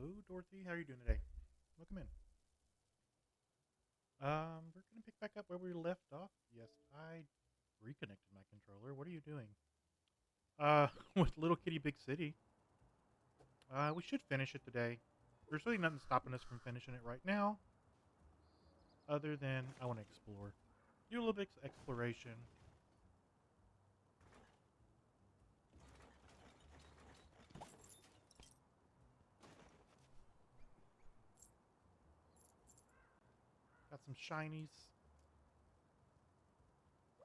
Hello, Dorothy. How are you doing today? Welcome in. We're gonna pick back up where we left off. Yes, I reconnected my controller. What are you doing? With Little Kitty Big City. We should finish it today. There's really nothing stopping us from finishing it right now, other than I want to explore. Do a little bit of exploration. Got some shinies.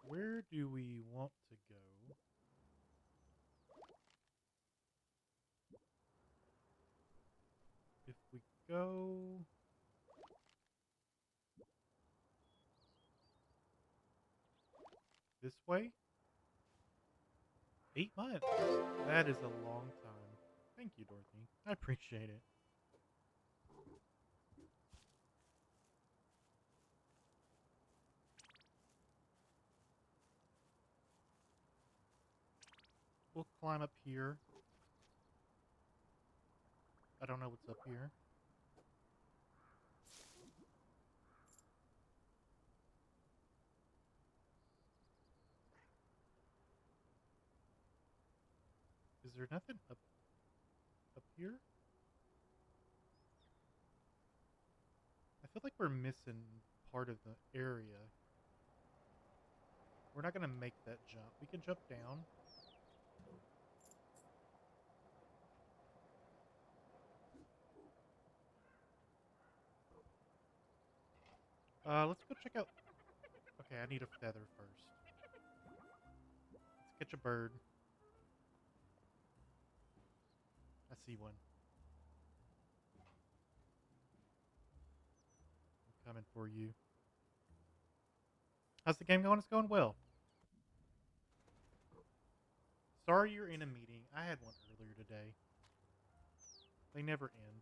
Where do we want to go? If we go this way, 8 months. That is a long time. Thank you, Dorothy. I appreciate it. We'll climb up here. I don't know what's up here. Is there nothing up here? I feel like we're missing part of the area. We're not gonna make that jump. We can jump down. Let's go check out. Okay, I need a feather first. Let's catch a bird. I see one. I'm coming for you. How's the game going? It's going well. Sorry you're in a meeting. I had one earlier today. They never end.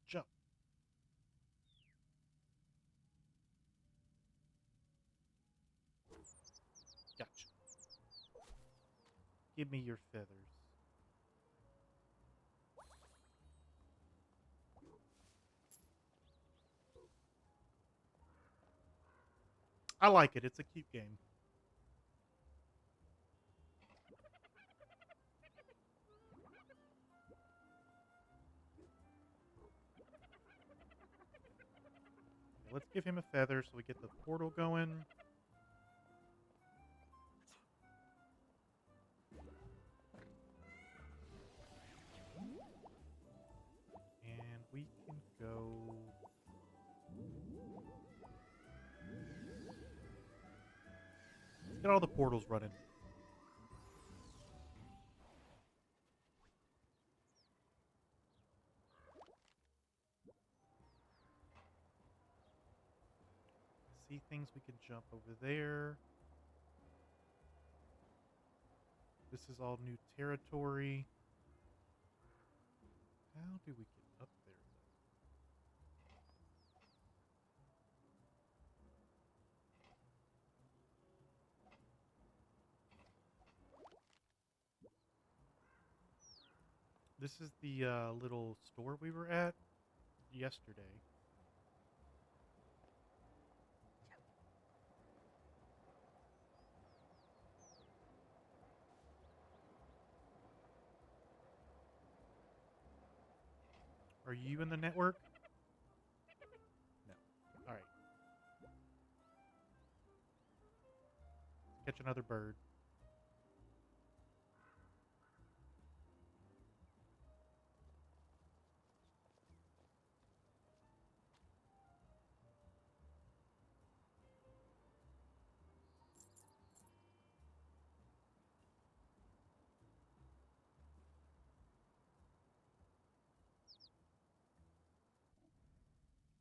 Jump. Gotcha. Give me your feathers. I like it. It's a cute game. Okay, let's give him a feather so we get the portal going. And we can go. Let's get all the portals running. I see things we can jump over there. This is all new territory. How do we get up there, though? This is the little store we were at yesterday. Are you in the network? No. All right. Let's catch another bird.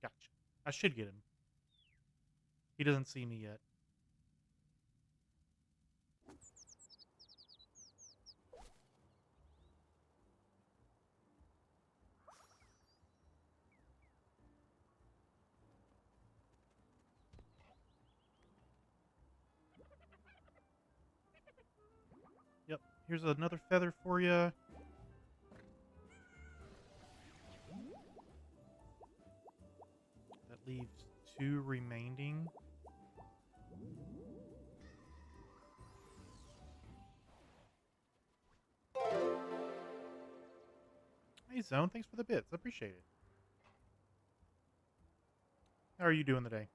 Gotcha. I should get him. He doesn't see me yet. Here's another feather for you. That leaves 2 remaining. Hey, Zone. Thanks for the bits. I appreciate it. How are you doing today?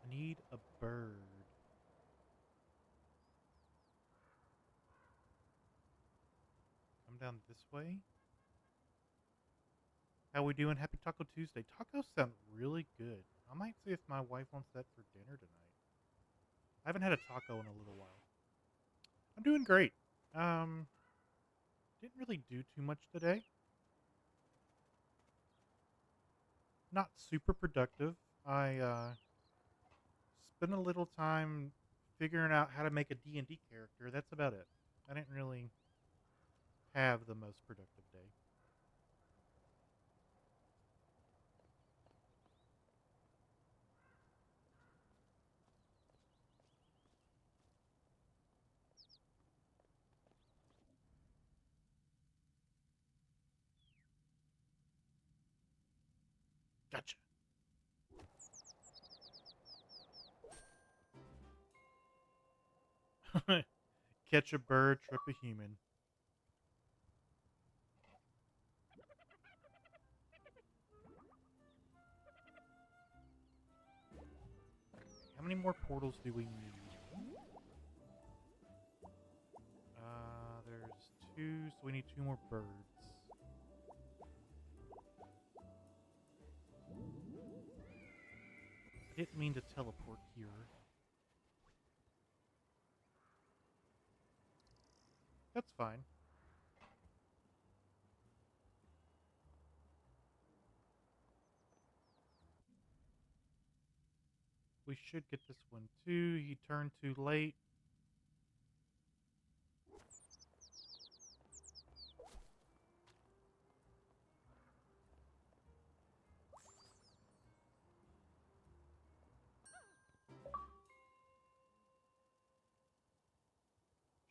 I need a bird. Come down this way. How we doing? Happy Taco Tuesday. Tacos sound really good. I might see if my wife wants that for dinner tonight. I haven't had a taco in a little while. I'm doing great. Um, didn't really do too much today. Not super productive. I spent a little time figuring out how to make a D&D character. That's about it. I didn't really have the most productive day. Gotcha. Catch a bird, trip a human. How many more portals do we need? There's 2, so we need 2 more birds. I didn't mean to teleport here. That's fine. We should get this one too. He turned too late.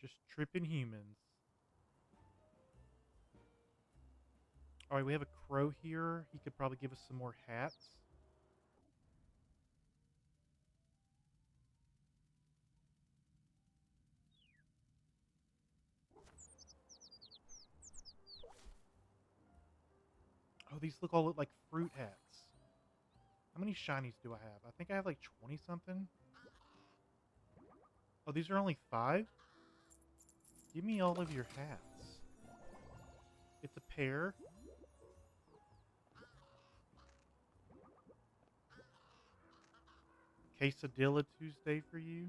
Just tripping humans. Alright, we have a crow here. He could probably give us some more hats. Oh, these look like fruit hats. How many shinies do I have? I think I have like 20 something. Oh, these are only 5? Give me all of your hats. It's a pair. Quesadilla Tuesday for you.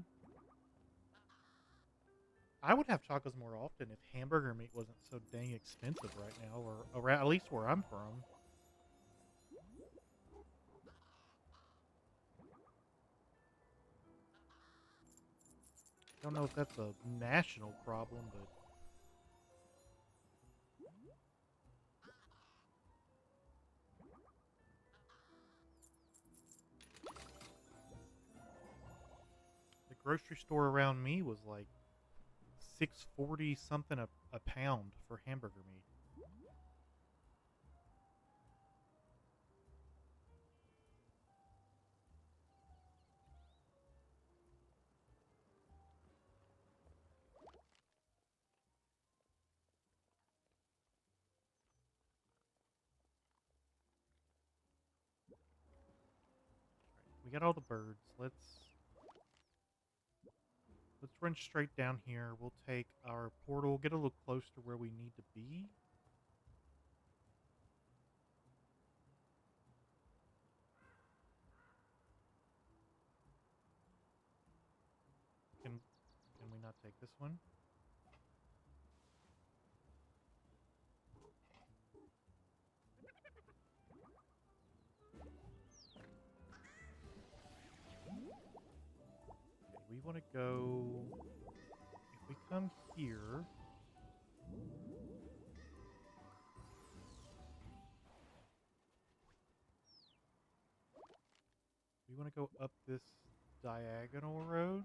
I would have tacos more often if hamburger meat wasn't so dang expensive right now, or around, at least where I'm from. Don't know if that's a national problem, but the grocery store around me was like 640 something a pound for hamburger meat. We got all the birds. Let's run straight down here. We'll take our portal, get a little close to where we need to be. Can we not take this one? want to go. If we come here, we want to go up this diagonal road,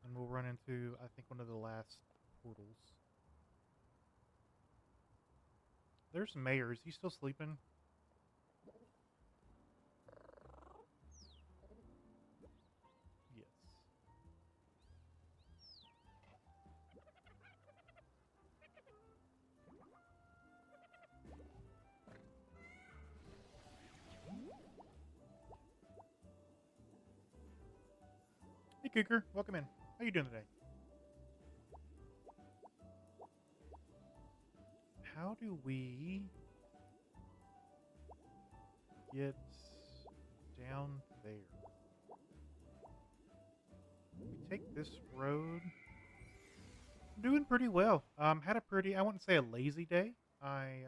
and we'll run into, I think, one of the last portals. There's Mayor. Is he still sleeping? Yes. Hey, Cougar. Welcome in. How you doing today? How do we get down there? We take this road. I'm doing pretty well. Had a pretty, I wouldn't say a lazy day. I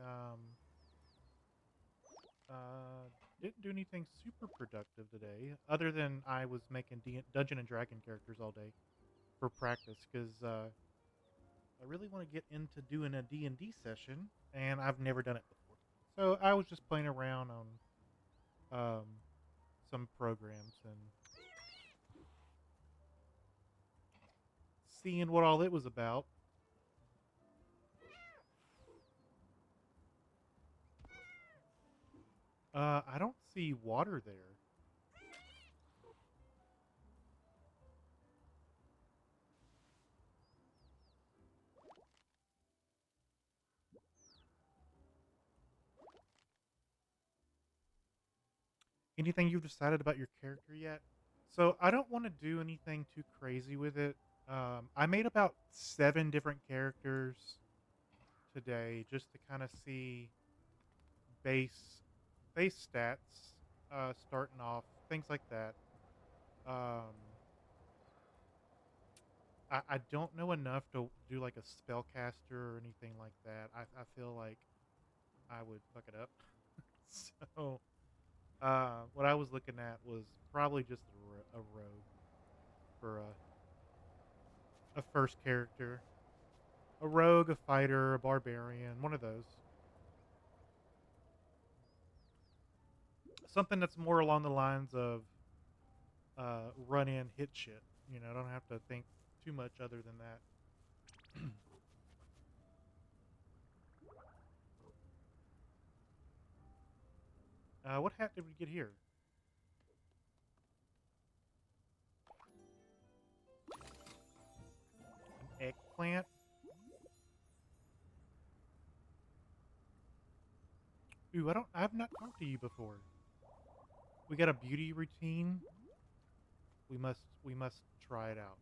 didn't do anything super productive today, other than I was making Dungeon and Dragon characters all day for practice, because I really want to get into doing a D&D session, and I've never done it before. So I was just playing around on some programs and seeing what all it was about. I don't see water there. Anything you've decided about your character yet? So I don't want to do anything too crazy with it. I made about 7 different characters today just to kind of see base base stats, starting off, things like that. Um, I don't know enough to do like a spellcaster or anything like that. I feel like I would fuck it up. So what I was looking at was probably just a rogue for a first character. A rogue, a fighter, a barbarian, one of those. Something that's more along the lines of run in, hit shit. You know, I don't have to think too much other than that. What hat did we get here? An eggplant? Ooh, I've not talked to you before. We got a beauty routine. We must try it out.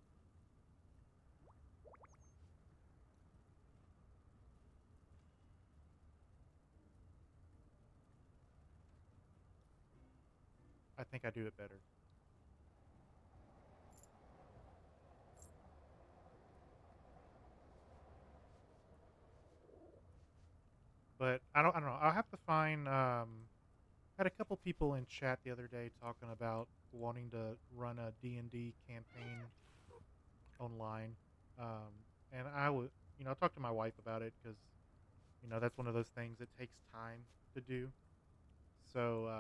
I think I do it better. But I don't know. I'll have to find had a couple people in chat the other day talking about wanting to run a D&D campaign online. Um, and I would, I talked to my wife about it because, that's one of those things that takes time to do. So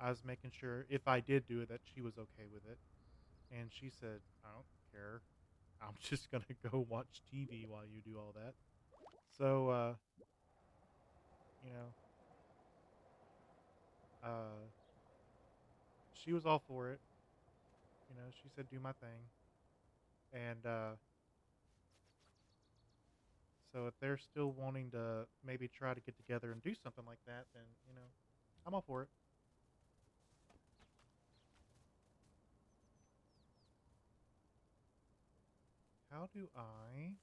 I was making sure if I did do it that she was okay with it. And she said, I don't care. I'm just going to go watch TV while you do all that. So, you know, uh, she was all for it. She said, do my thing. And so if they're still wanting to maybe try to get together and do something like that, then, I'm all for it. How do I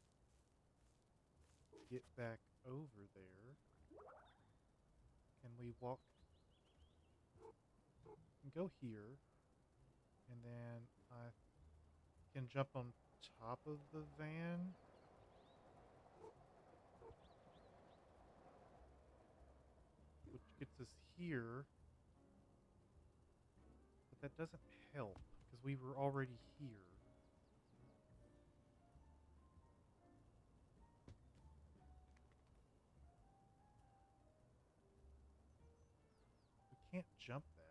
get back over there? Can we walk and go here? And then I can jump on top of the van? Which gets us here. But that doesn't help. Because we were already here. We can't jump that.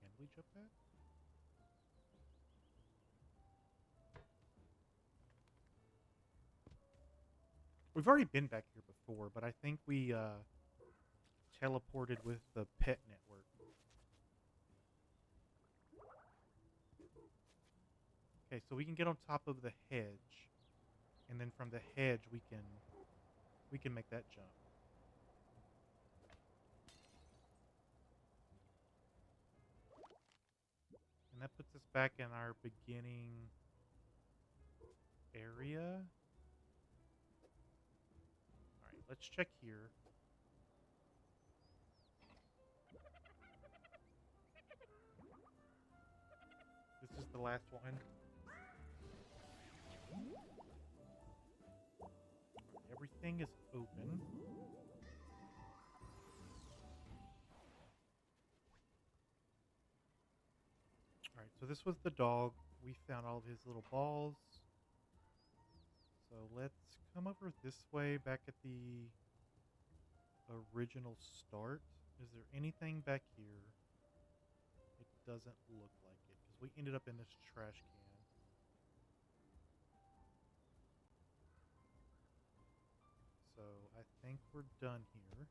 Can we jump that? We've already been back here before, but I think we teleported with the pet network. Okay, so we can get on top of the hedge, and then from the hedge we can make that jump. And that puts us back in our beginning area. All right, let's check here. This is the last one. Everything is open. All right, so this was the dog. We found all of his little balls. So let's come over this way back at the original start. Is there anything back here? It doesn't look like it because we ended up in this trash can. So I think we're done here.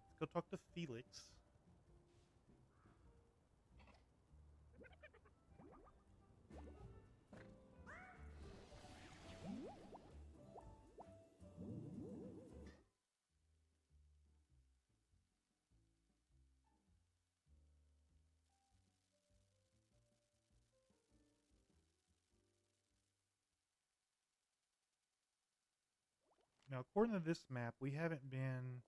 Let's go talk to Felix. Now, according to this map, we haven't been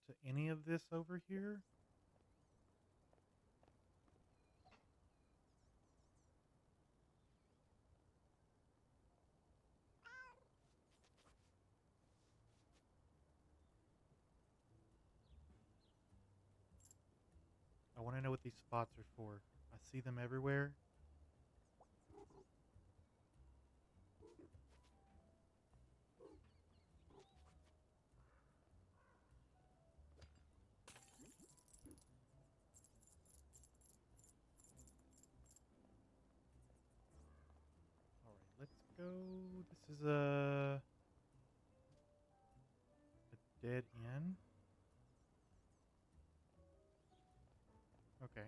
to any of this over here. I want to know what these spots are for. I see them everywhere. All right, let's go. This is a dead end. Okay.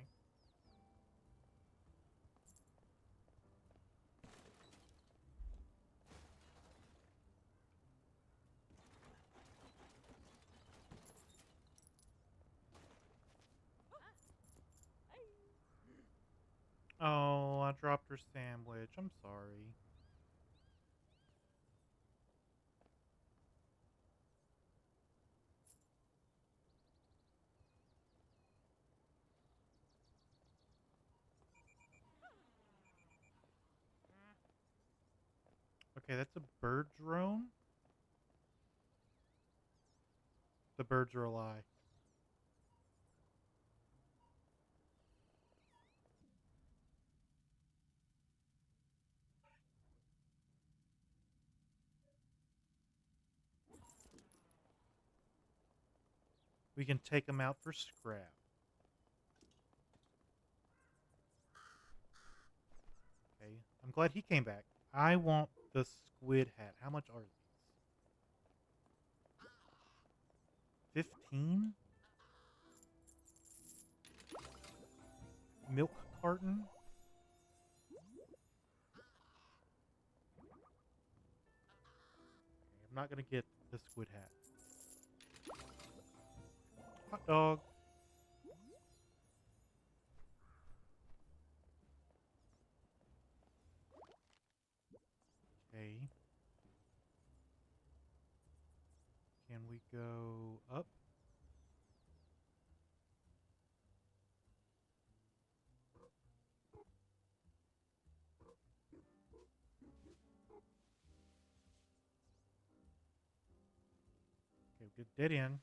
Oh, I dropped her sandwich. I'm sorry. Okay, that's a bird drone. The birds are a lie. We can take them out for scrap. Okay, I'm glad he came back. I want the squid hat. How much are these? 15? Milk carton? Okay, I'm not gonna get the squid hat. Hot dog. Okay. Can we go up? Good dead end.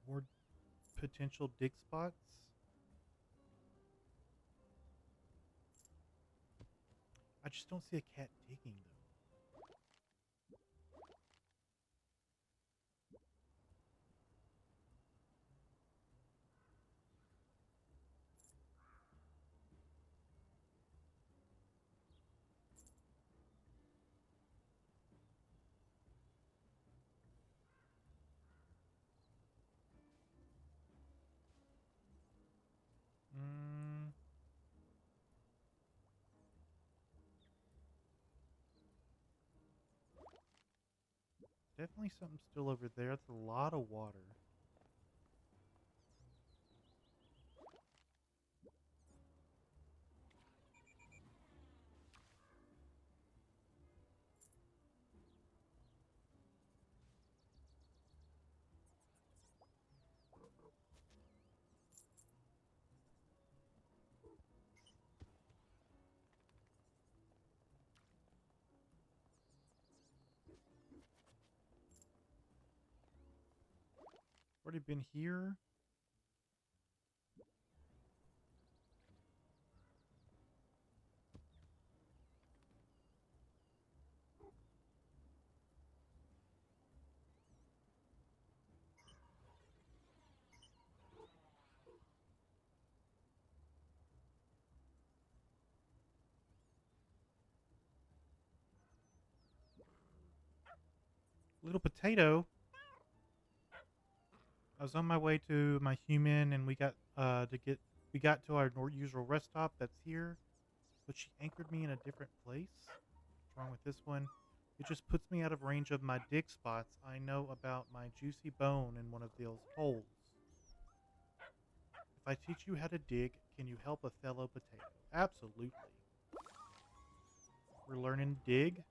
More potential dig spots. I just don't see a cat digging though. Mm, definitely something still over there. That's a lot of water. Already been here. Little potato. I was on my way to my human, and we got to our usual rest stop that's here, but she anchored me in a different place. What's wrong with this one? It just puts me out of range of my dig spots. I know about my juicy bone in one of those holes. If I teach you how to dig, can you help a fellow potato? Absolutely. We're learning dig.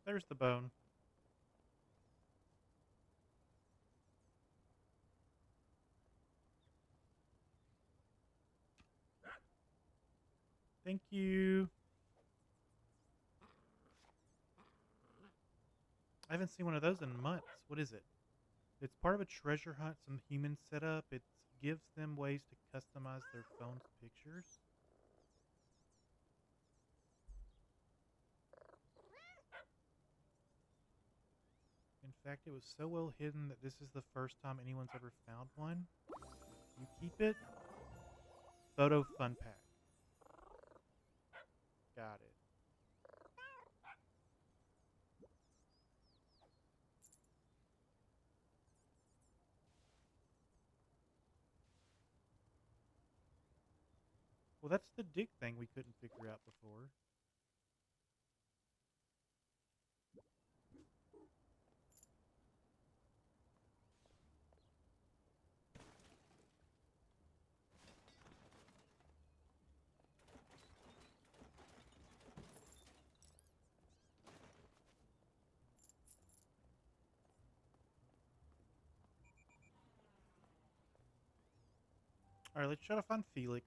There's the bone. Thank you. I haven't seen one of those in months. What is it? It's part of a treasure hunt some humans set up. It gives them ways to customize their phone's pictures. In fact, it was so well hidden that this is the first time anyone's ever found one. You keep it. Photo fun pack. Got it. Well, that's the dig thing we couldn't figure out before. All right, let's try to find Felix.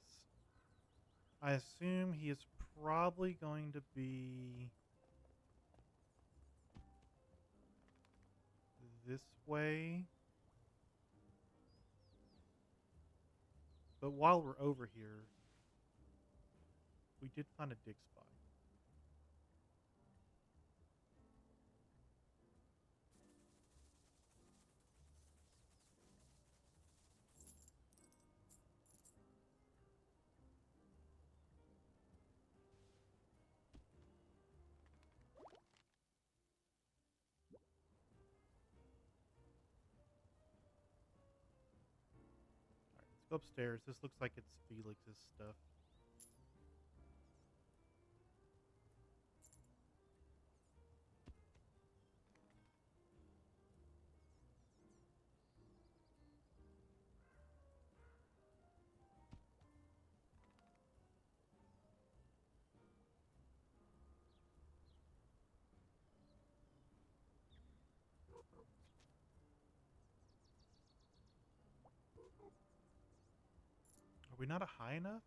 I assume he is probably going to be this way. But while we're over here, we did find a dig spot. Go upstairs. This looks like it's Felix's stuff. Are we not high enough?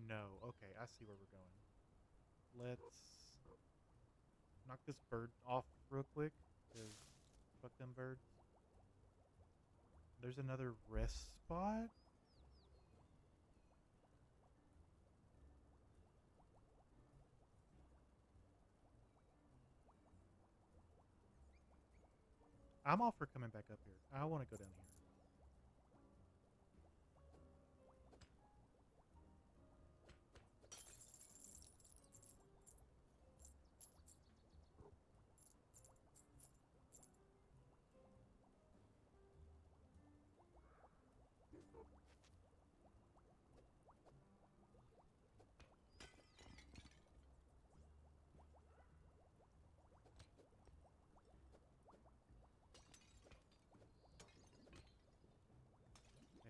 No. Okay, I see where we're going. Let's knock this bird off real quick. Cause fuck them birds. There's another rest spot. I'm all for coming back up here. I want to go down here.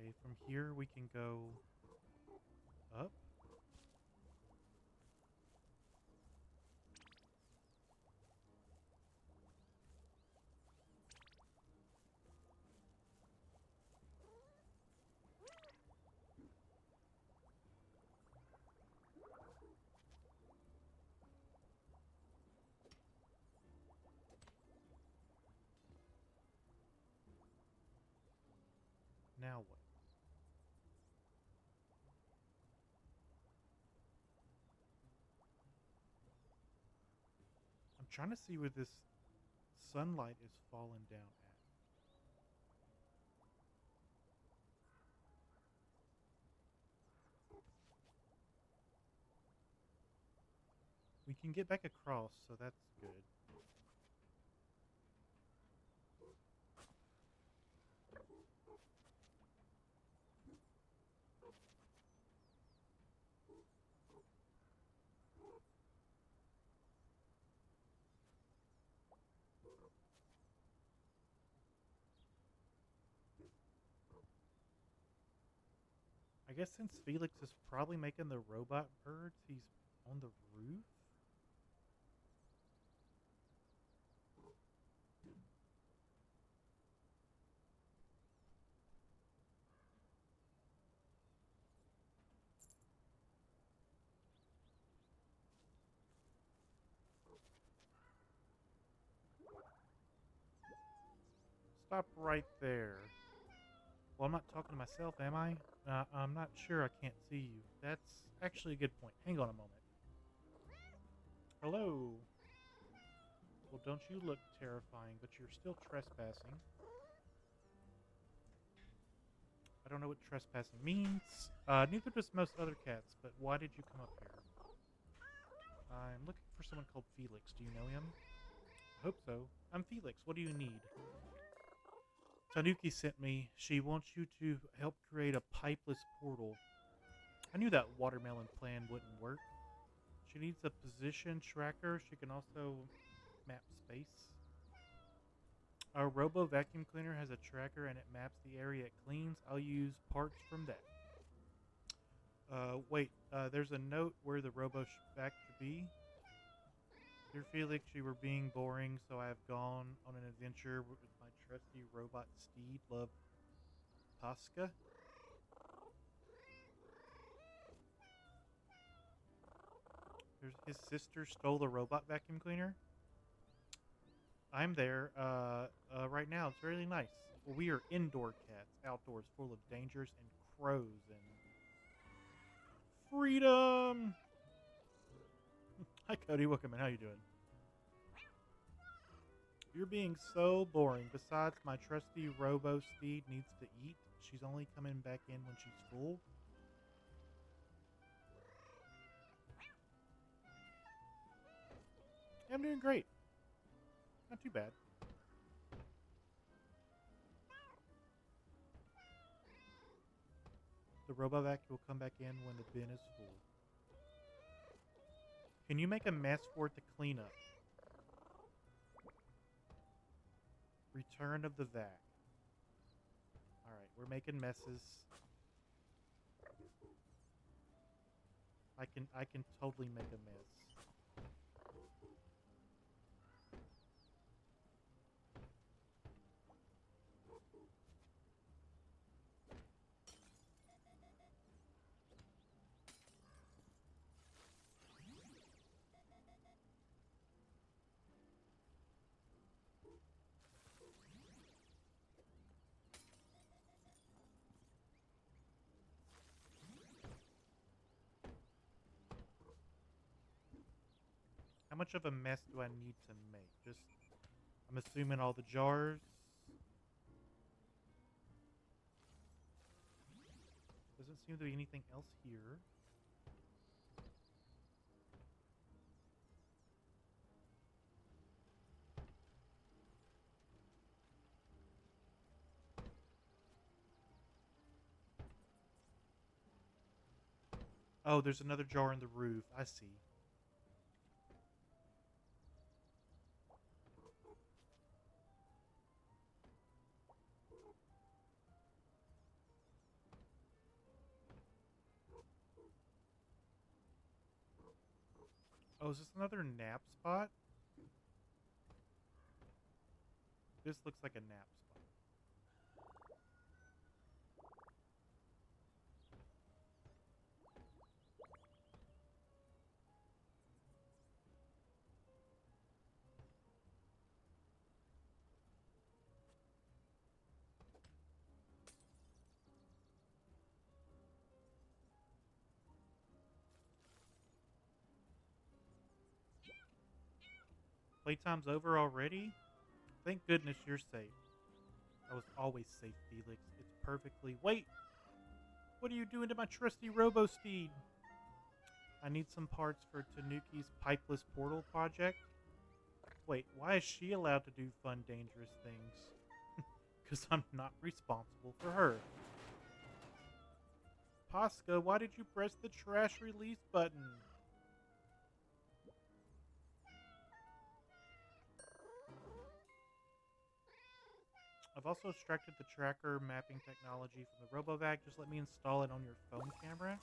Okay, from here we can go up. Now what? I'm trying to see where this sunlight is falling down at. We can get back across, so that's good. I guess since Felix is probably making the robot birds, he's on the roof. Stop right there. Well, I'm not talking to myself, am I? I'm not sure. I can't see you. That's actually a good point. Hang on a moment. Hello. Well, don't you look terrifying, but you're still trespassing. I don't know what trespassing means. Neither does most other cats, but why did you come up here? I'm looking for someone called Felix. Do you know him? I hope so. I'm Felix. What do you need? Tanuki sent me. She wants you to help create a pipeless portal. I knew that watermelon plan wouldn't work. She needs a position tracker. She can also map space. Our Robo vacuum cleaner has a tracker and it maps the area it cleans. I'll use parts from that. Wait, there's a note where the Robo vac should be. Dear Felix, you were being boring, so I have gone on an adventure with my trusty robot steed. Love, Tosca. His sister stole the robot vacuum cleaner. I'm there right now. It's really nice. Well, we are indoor cats, outdoors, full of dangers and crows and freedom. Hi, Cody. Welcome in. How you doing? You're being so boring. Besides, my trusty Robo Steed needs to eat. She's only coming back in when she's full. Yeah, I'm doing great. Not too bad. The RoboVac will come back in when the bin is full. Can you make a mess for it to clean up? Return of the vac. Alright, we're making messes. I can totally make a mess. How much of a mess do I need to make? Just, I'm assuming all the jars. Doesn't seem to be anything else here. Oh, there's another jar in the roof. I see. Oh, is this another nap spot? This looks like a nap spot. Playtime's over already? Thank goodness you're safe. I was always safe, Felix. It's perfectly... Wait! What are you doing to my trusty robo-steed? I need some parts for Tanuki's pipeless portal project. Wait, why is she allowed to do fun, dangerous things? Because I'm not responsible for her. Posca, why did you press the trash release button? I've also extracted the tracker mapping technology from the RoboVac. Just let me install it on your phone camera.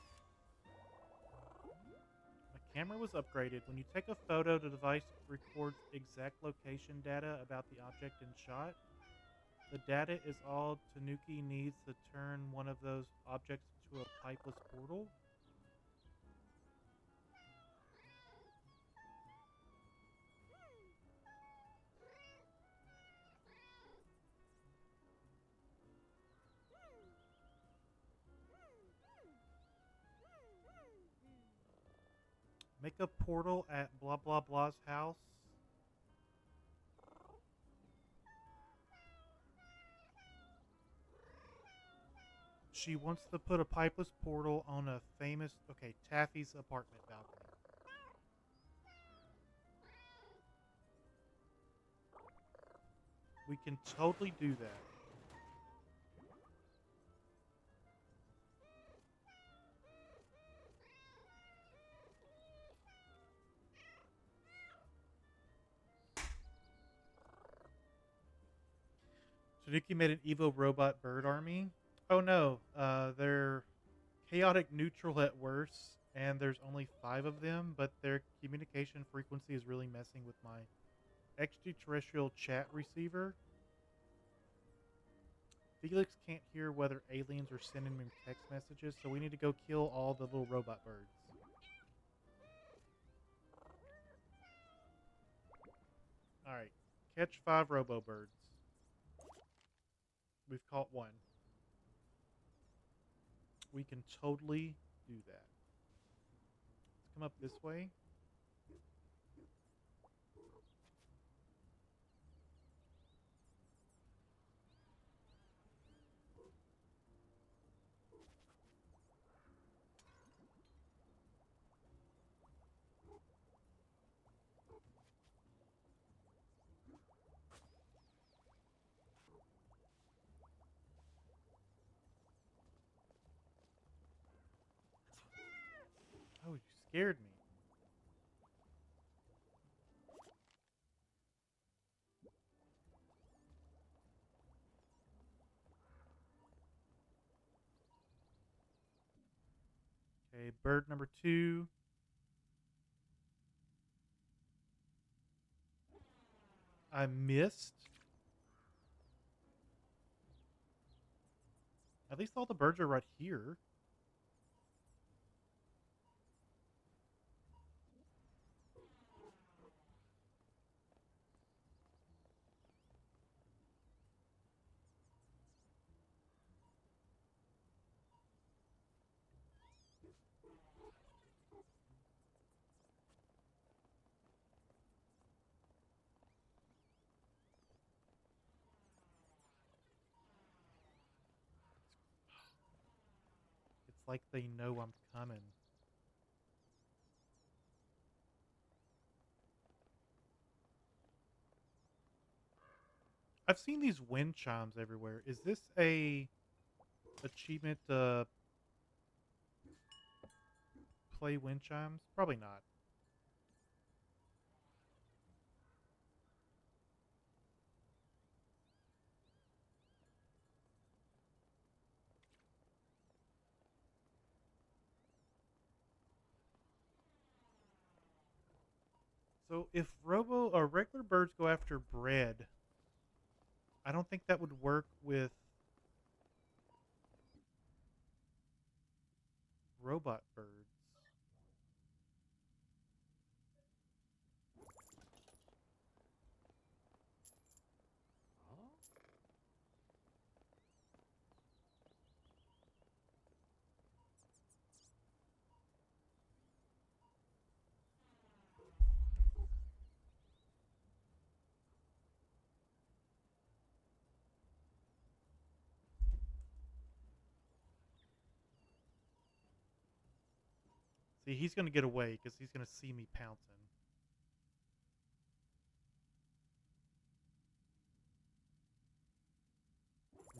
My camera was upgraded. When you take a photo, the device records exact location data about the object in shot. The data is all Tanuki needs to turn one of those objects into a pipeless portal. Make a portal at blah blah blah's house. She wants to put a pipeless portal on a famous... Okay, Taffy's apartment balcony. We can totally do that. Tanuki made an evil robot bird army. Oh no, they're chaotic neutral at worst, and there's only 5 of them, but their communication frequency is really messing with my extraterrestrial chat receiver. Felix can't hear whether aliens are sending him text messages, so we need to go kill all the little robot birds. Alright, catch 5 robo birds. We've caught 1. We can totally do that. Let's come up this way. scared me. Okay, bird number 2. I missed. At least all the birds are right here. It's like they know I'm coming. I've seen these wind chimes everywhere. Is this a achievement to play wind chimes? Probably not. So if robo or regular birds go after bread, I don't think that would work with robot birds. See, he's going to get away because he's going to see me pouncing.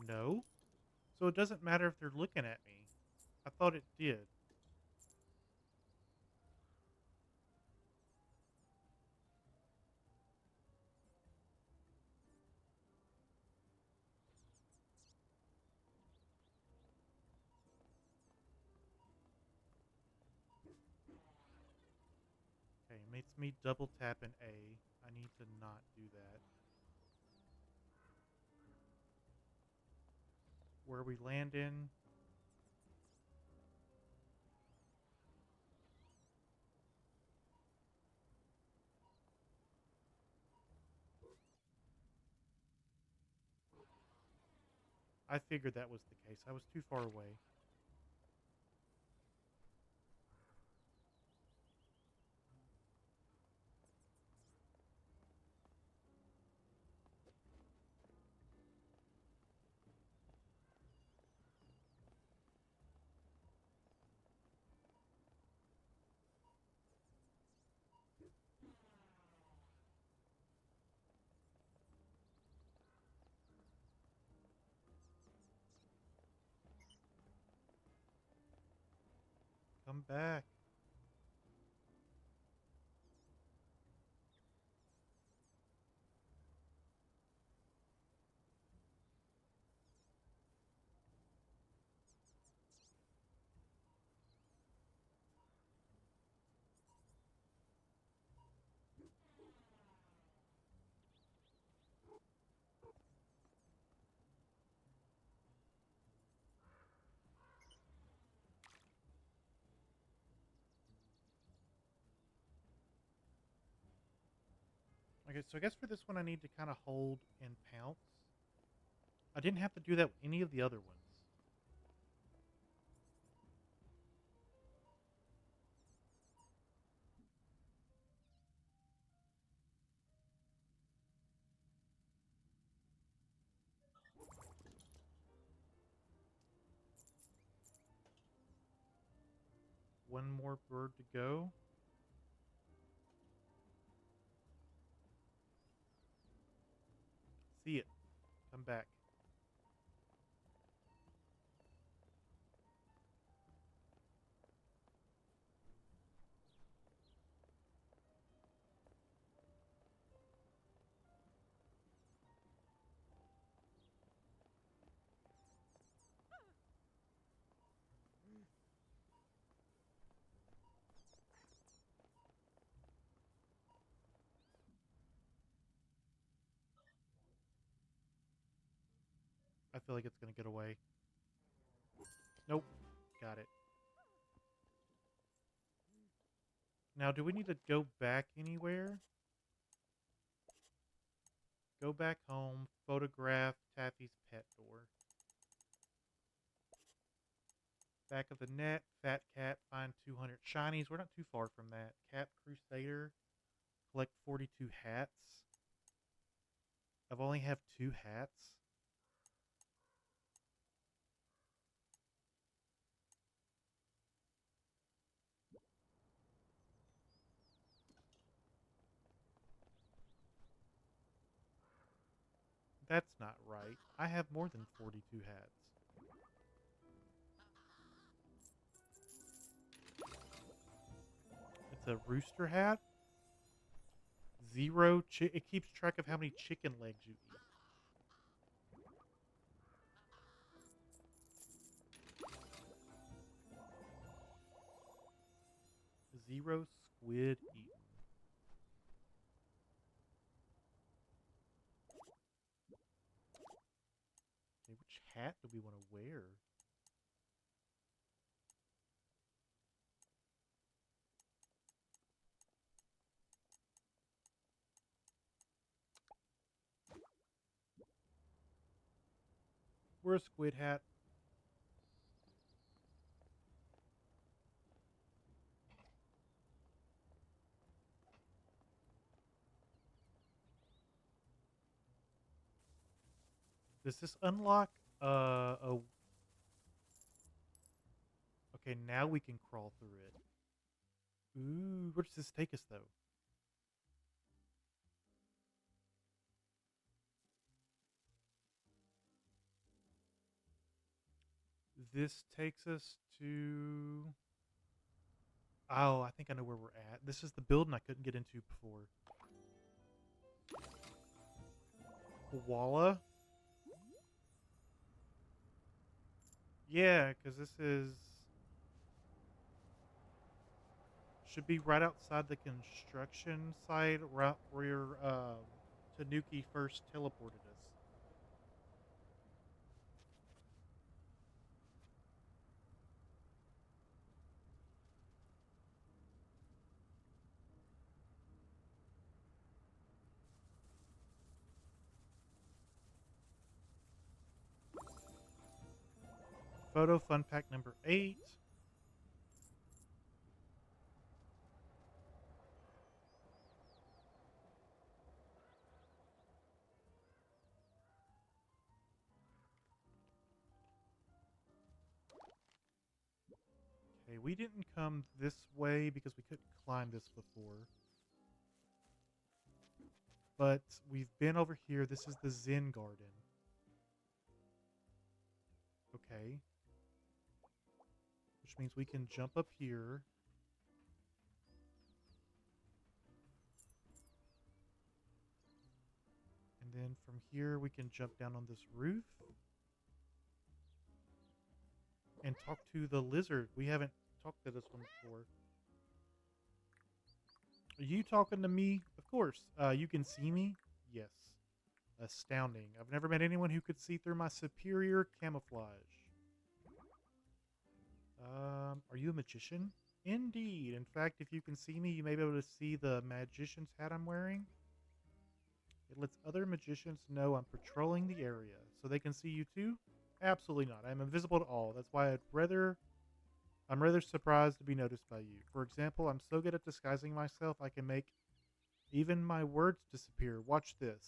No? So it doesn't matter if they're looking at me. I thought it did. Okay, it makes me double tap an A. I need to not do that. Where we land in. I figured that was the case. I was too far away. Come back. Okay, so I guess for this one I need to kind of hold and pounce. I didn't have to do that with any of the other ones. One more bird to go. See it. Come back. feel like it's going to get away. Nope. Got it. Now, do we need to go back anywhere? Go back home, photograph Taffy's pet door. Back of the net, fat cat, find 200 shinies. We're not too far from that. Cat Crusader, collect 42 hats. I've only have 2 hats. That's not right. I have more than 42 hats. It's a rooster hat. It keeps track of how many chicken legs you eat. 0 squid eaten. Okay, which hat do we want to wear? Wear a squid hat. Does this unlock a... Okay, now we can crawl through it. Ooh, where does this take us, though? This takes us to... Oh, I think I know where we're at. This is the building I couldn't get into before. Koala? Yeah, because this is... Should be right outside the construction site, right where Tanuki first teleported us. Photo fun pack number 8. Okay, we didn't come this way because we couldn't climb this before. But we've been over here. This is the Zen Garden. Okay. Which means we can jump up here. And then from here, we can jump down on this roof. And talk to the lizard. We haven't talked to this one before. Are you talking to me? Of course. You can see me? Yes. Astounding. I've never met anyone who could see through my superior camouflage. Are you a magician? Indeed. In fact, if you can see me, you may be able to see the magician's hat I'm wearing. It lets other magicians know I'm patrolling the area. So they can see you too? Absolutely not. I'm invisible to all. That's why I'm rather surprised to be noticed by you. For example, I'm so good at disguising myself, I can make even my words disappear. Watch this.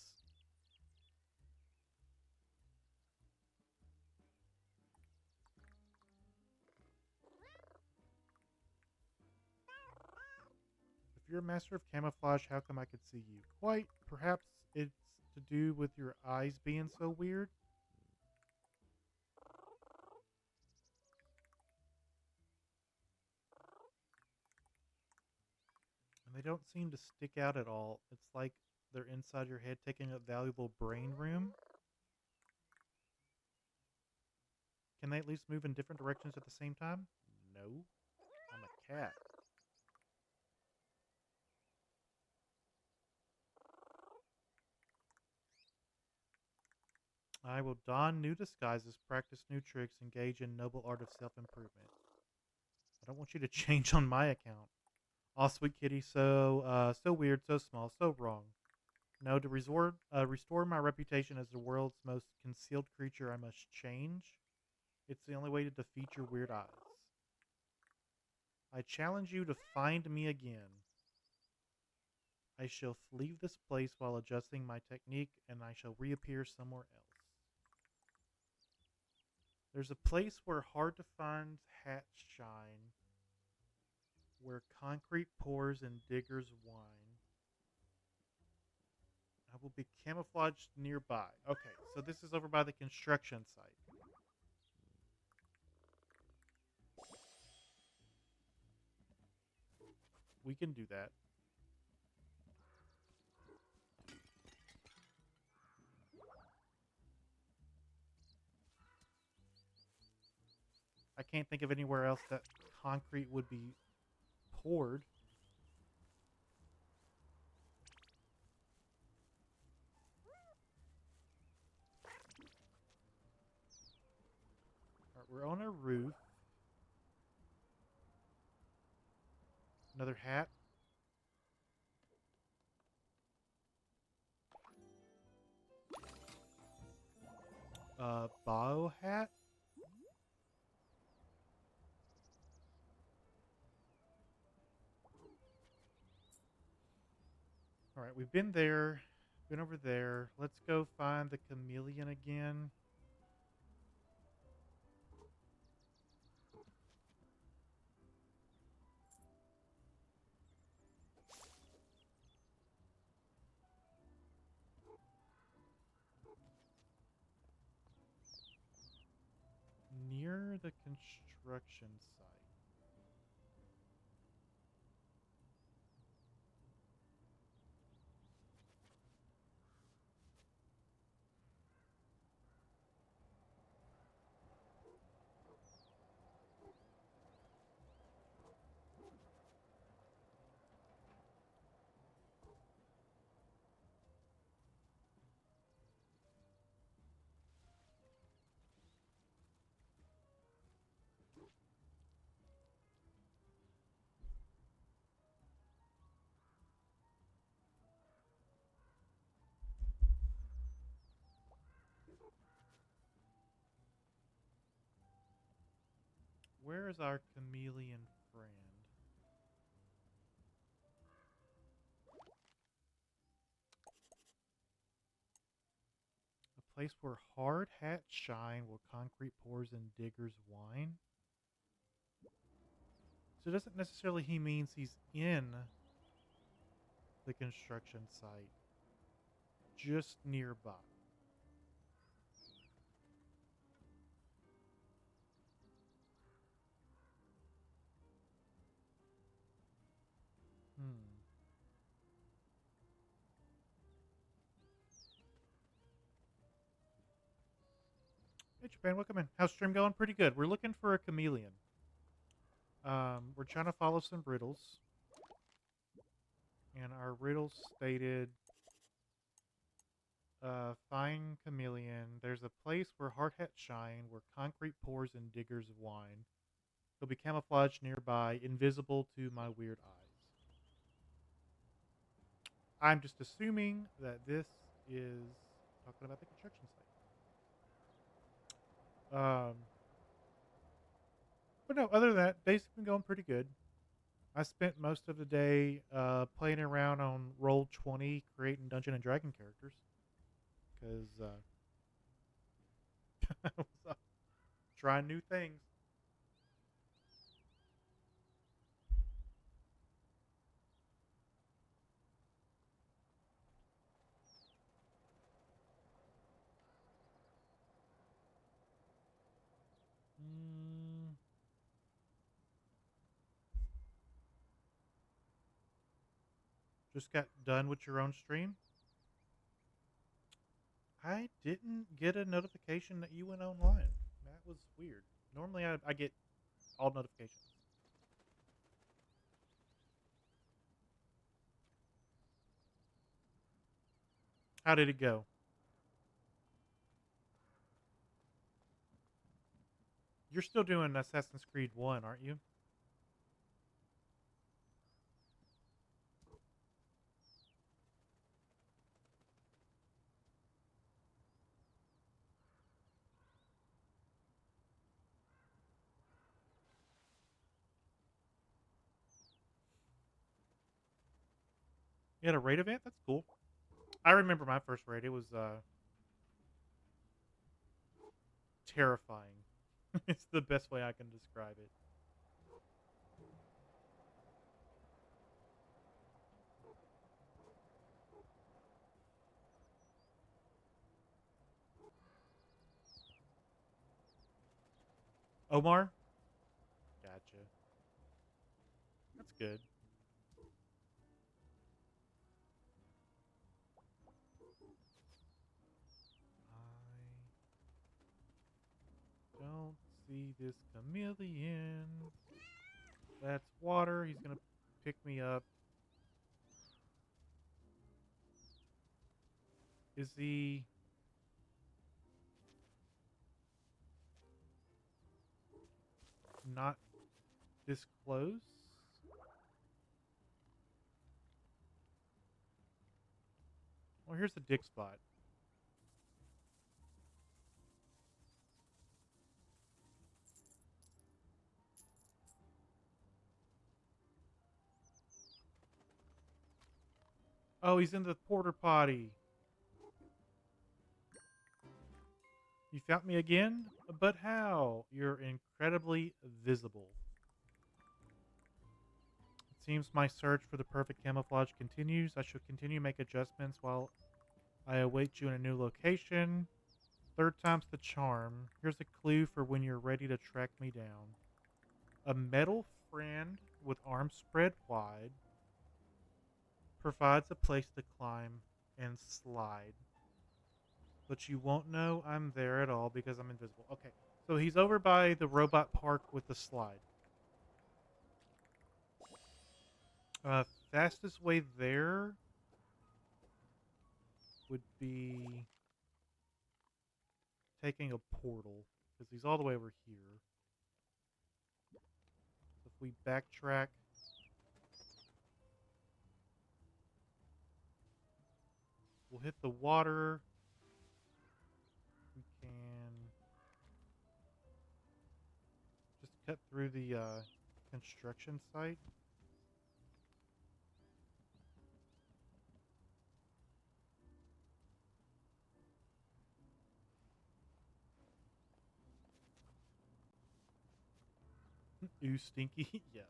If you're a master of camouflage, how come I could see you? Quite. Perhaps it's to do with your eyes being so weird. And they don't seem to stick out at all. It's like they're inside your head taking up valuable brain room. Can they at least move in different directions at the same time? No. I'm a cat. I will don new disguises, practice new tricks, engage in noble art of self-improvement. I don't want you to change on my account. Aw, sweet kitty, so weird, so small, so wrong. No, to restore my reputation as the world's most concealed creature, I must change. It's the only way to defeat your weird eyes. I challenge you to find me again. I shall leave this place while adjusting my technique, and I shall reappear somewhere else. There's a place where hard to find hats shine, where concrete pours and diggers whine. I will be camouflaged nearby. Okay, so this is over by the construction site. We can do that. I can't think of anywhere else that concrete would be poured. All right, we're on a roof. Another hat. Bow hat. All right, we've been there, been over there. Let's go find the chameleon again. Near the construction site. Where is our chameleon friend? A place where hard hats shine, where concrete pours and diggers whine. So it doesn't necessarily he means he's in the construction site, just nearby. Hmm. Hey Japan, welcome in. How's stream going? Pretty good. We're looking for a chameleon. We're trying to follow some riddles, and our riddles stated, "Find chameleon. There's a place where hard hats shine, where concrete pours and diggers whine. He'll be camouflaged nearby, invisible to my weird eyes." I'm just assuming that this is talking about the construction site. But no, other than that, day's been going pretty good. I spent most of the day playing around on Roll20, creating Dungeon and Dragon characters because I was trying new things. Mm, just got done with your own stream. I didn't get a notification that you went online. That was weird. Normally, I get all notifications. How did it go? You're still doing Assassin's Creed 1, aren't you? You had a raid event? That's cool. I remember my first raid. It was terrifying. It's the best way I can describe it. Omar? Gotcha. That's good. I don't see this chameleon. That's water. He's going to pick me up. Is he... not this close? Well, here's the dig spot. Oh, he's in the porter potty. You found me again? But how? You're incredibly visible. It seems my search for the perfect camouflage continues. I should continue to make adjustments while I await you in a new location. Third time's the charm. Here's a clue for when you're ready to track me down. A metal friend with arms spread wide provides a place to climb and slide. But you won't know I'm there at all because I'm invisible. Okay, so he's over by the robot park with the slide. Fastest way there would be taking a portal because he's all the way over here. So if we backtrack, we'll hit the water. We can just cut through the construction site. Ooh, stinky. Yeah.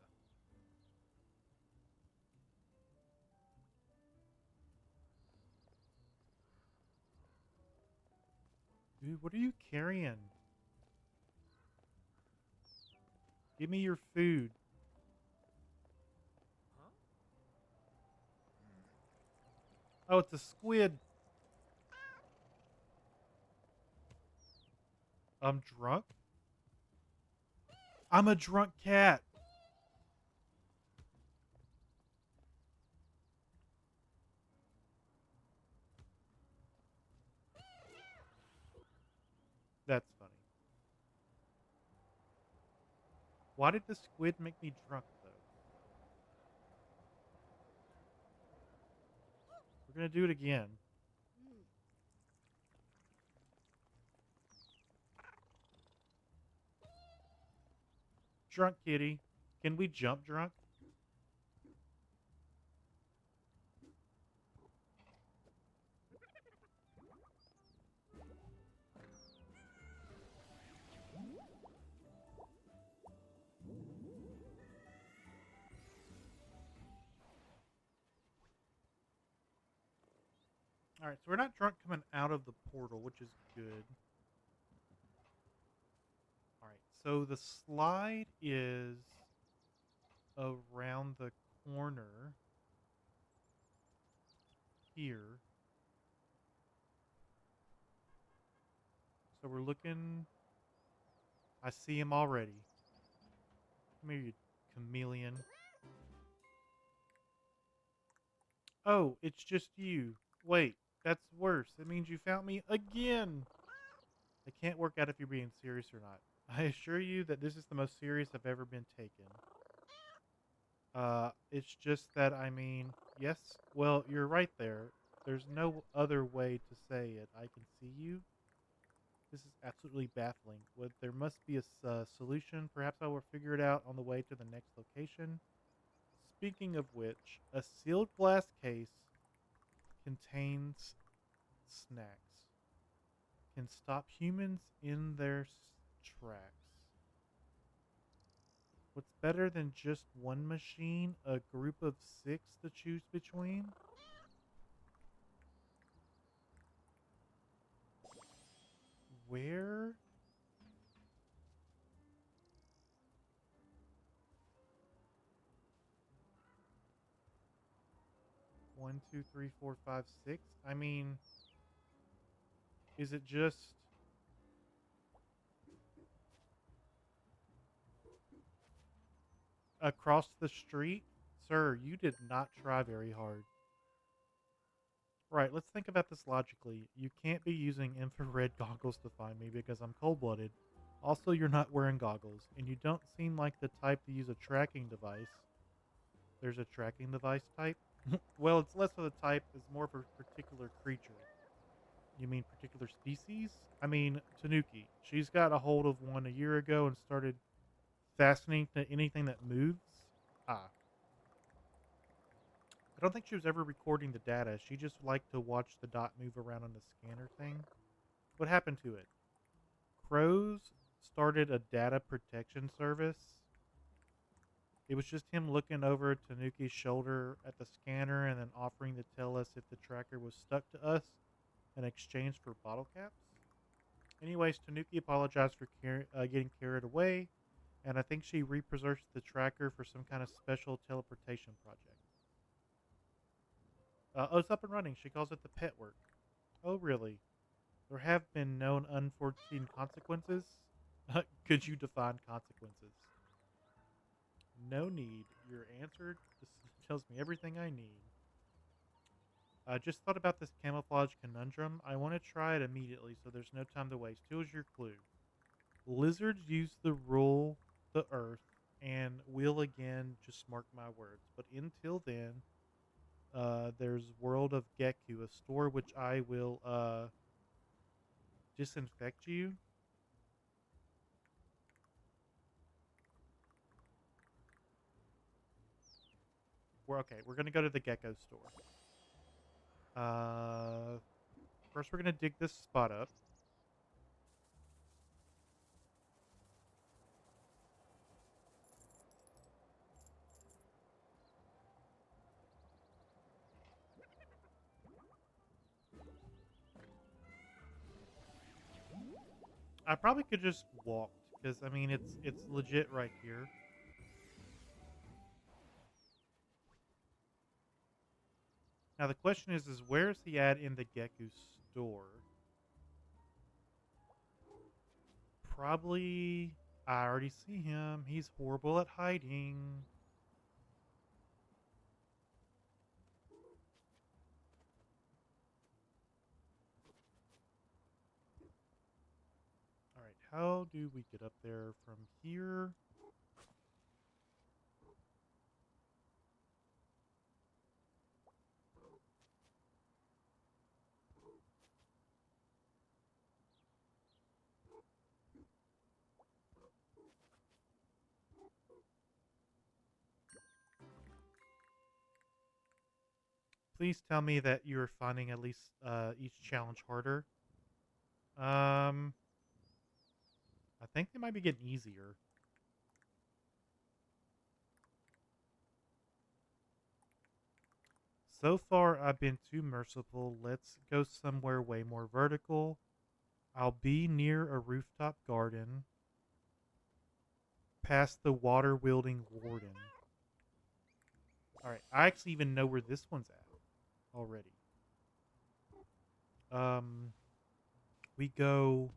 Dude, what are you carrying? Give me your food. Oh, it's a squid. I'm drunk? I'm a drunk cat. That's funny. Why did the squid make me drunk, though? We're going to do it again. Drunk kitty. Can we jump drunk? All right, so we're not drunk coming out of the portal, which is good. All right, so the slide is around the corner here. So we're looking. I see him already. Come here, you chameleon. Oh, it's just you. Wait, that's worse. It means you found me again. I can't work out if you're being serious or not. I assure you that this is the most serious I've ever been taken. It's just that, I mean, yes, well, you're right there. There's no other way to say it. I can see you. This is absolutely baffling. There must be a solution. Perhaps I will figure it out on the way to the next location. Speaking of which, a sealed glass case contains snacks. Can stop humans in their tracks. What's better than just one machine? A group of six to choose between? Where? One, two, three, four, five, six? I mean, is it just across the street? Sir, you did not try very hard. Right, let's think about this logically. You can't be using infrared goggles to find me because I'm cold blooded. Also, you're not wearing goggles, and you don't seem like the type to use a tracking device. There's a tracking device type? Well, it's less of a type, it's more of a particular creature. You mean particular species? I mean, Tanuki. She's got a hold of one a year ago and started fastening to anything that moves. Ah, I don't think she was ever recording the data. She just liked to watch the dot move around on the scanner thing. What happened to it? Crows started a data protection service. It was just him looking over Tanuki's shoulder at the scanner and then offering to tell us if the tracker was stuck to us in exchange for bottle caps. Anyways, Tanuki apologized for getting carried away, and I think she represerved the tracker for some kind of special teleportation project. Oh, it's up and running. She calls it the pet work. Oh, really? There have been known unforeseen consequences? Could you define consequences? No need. Your answer just tells me everything I need. I just thought about this camouflage conundrum. I want to try it immediately, so there's no time to waste. Here's your clue. Lizards use the rule the earth and will again just mark my words. But until then, there's World of Geku, a store which I will disinfect you. We're gonna go to the Gecko store. Uh, First we're gonna dig this spot up. I probably could just walk because I mean it's legit right here. Now the question is where is he at in the Geku store? Probably. I already see him. He's horrible at hiding. All right, how do we get up there from here? Please tell me that you're finding at least each challenge harder. Um, I think they might be getting easier. So far, I've been too merciful. Let's go somewhere way more vertical. I'll be near a rooftop garden, past the water wielding warden. All right, I actually even know where this one's at already. Um, we go.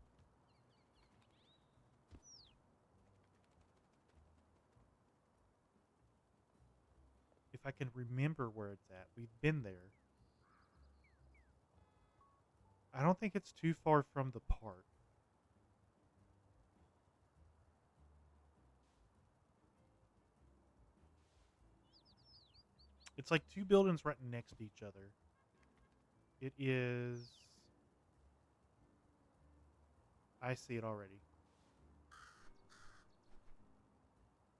If I can remember where it's at, we've been there. I don't think it's too far from the park. It's like two buildings right next to each other. It is. I see it already.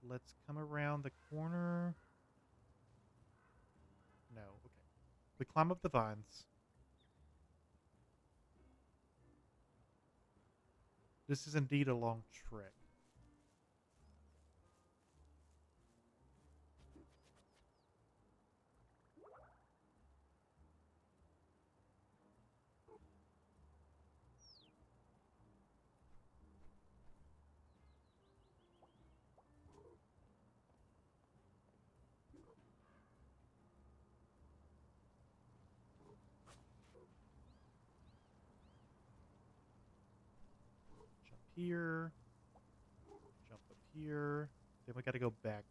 Let's come around the corner. No, okay. We climb up the vines. This is indeed a long trek. Jump here. Jump up here. Then we got to go backwards.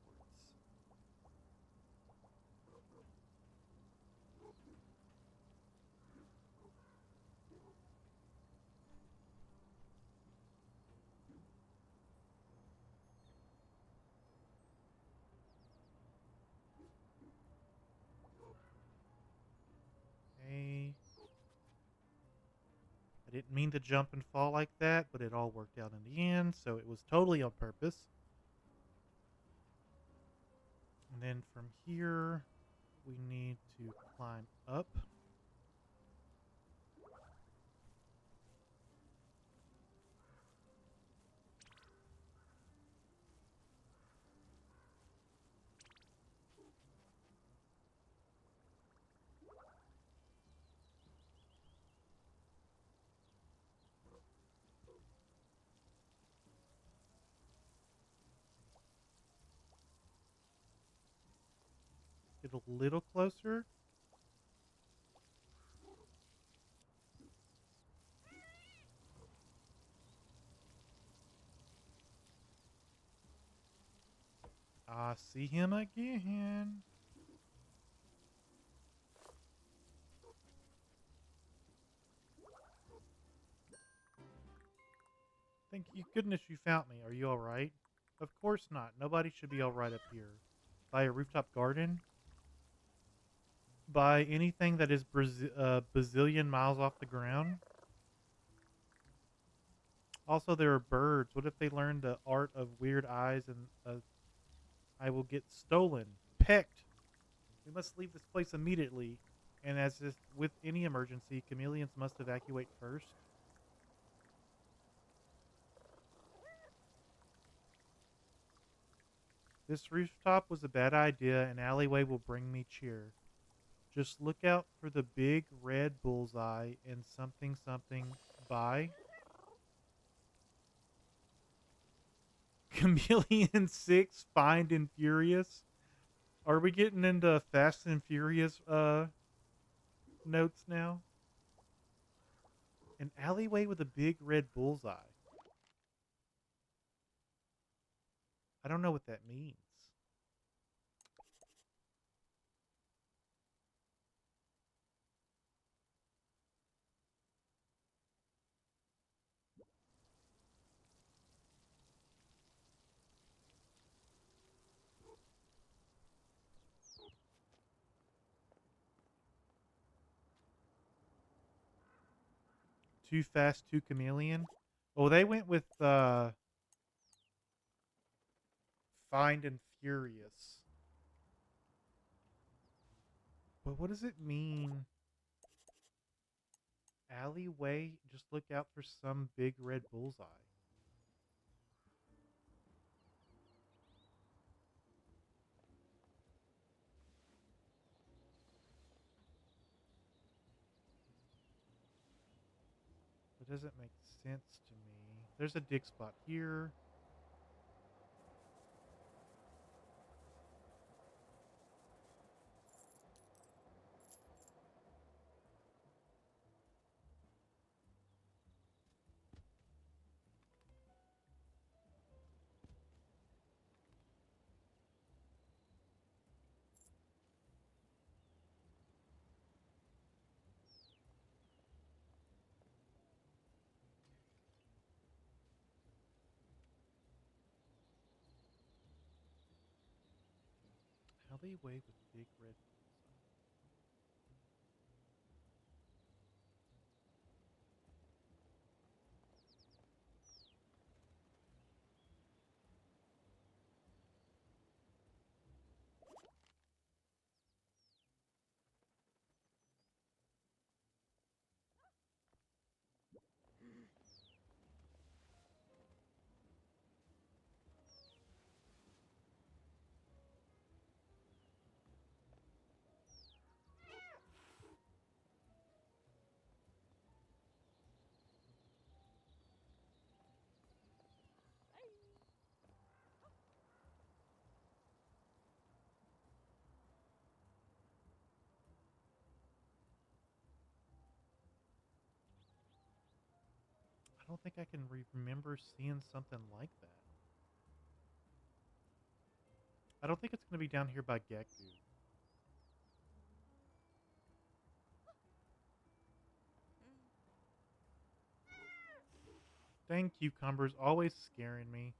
Okay. I didn't mean to jump and fall like that, but it all worked out in the end, so it was totally on purpose. And then from here, we need to climb up. Get a little closer. I see him again. Thank you goodness you found me. Are you alright? Of course not. Nobody should be alright up here. By a rooftop garden? By anything that is bazillion miles off the ground? Also, there are birds. What if they learn the art of weird eyes and I will get stolen, pecked? We must leave this place immediately. And as is with any emergency, chameleons must evacuate first. This rooftop was a bad idea. An alleyway will bring me cheer. Just look out for the big red bullseye and something something by Chameleon 6 Find and Furious. Are we getting into Fast and Furious notes now? An alleyway with a big red bullseye. I don't know what that means. Too Fast, Too Chameleon. Oh, they went with Find and Furious. But what does it mean? Alleyway, just look out for some big red bullseye. That doesn't make sense to me. There's a dig spot here. Alleyway with big red. think I can remember seeing something like that. I don't think it's going to be down here by Gekku. Dang cucumbers, always scaring me.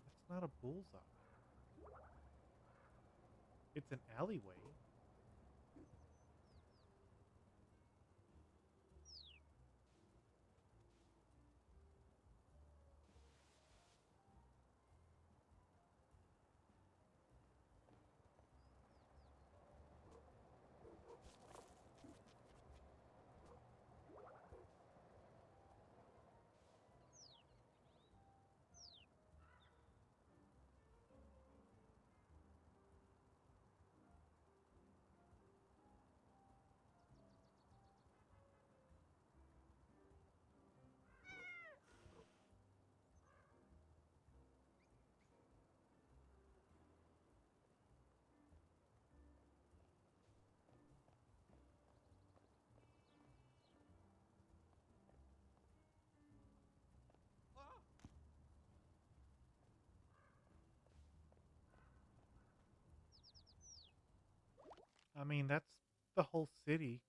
That's not a bullseye. It's an alleyway. I mean, that's the whole city.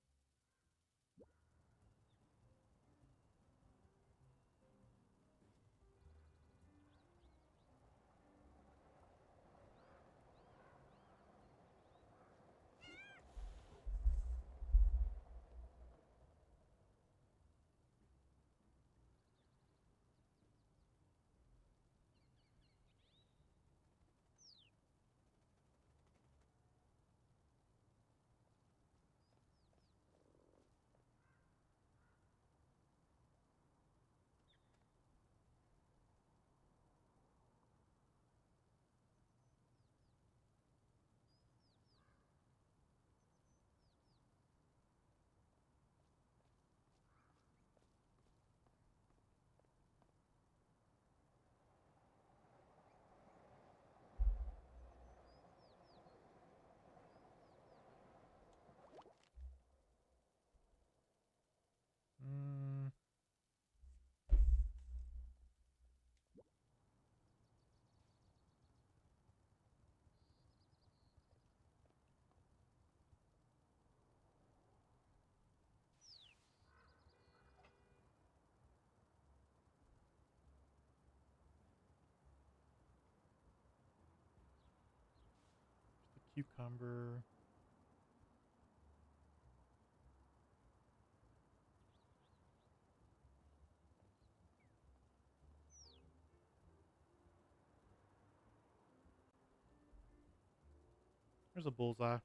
Mm, the cucumber. There's a bullseye.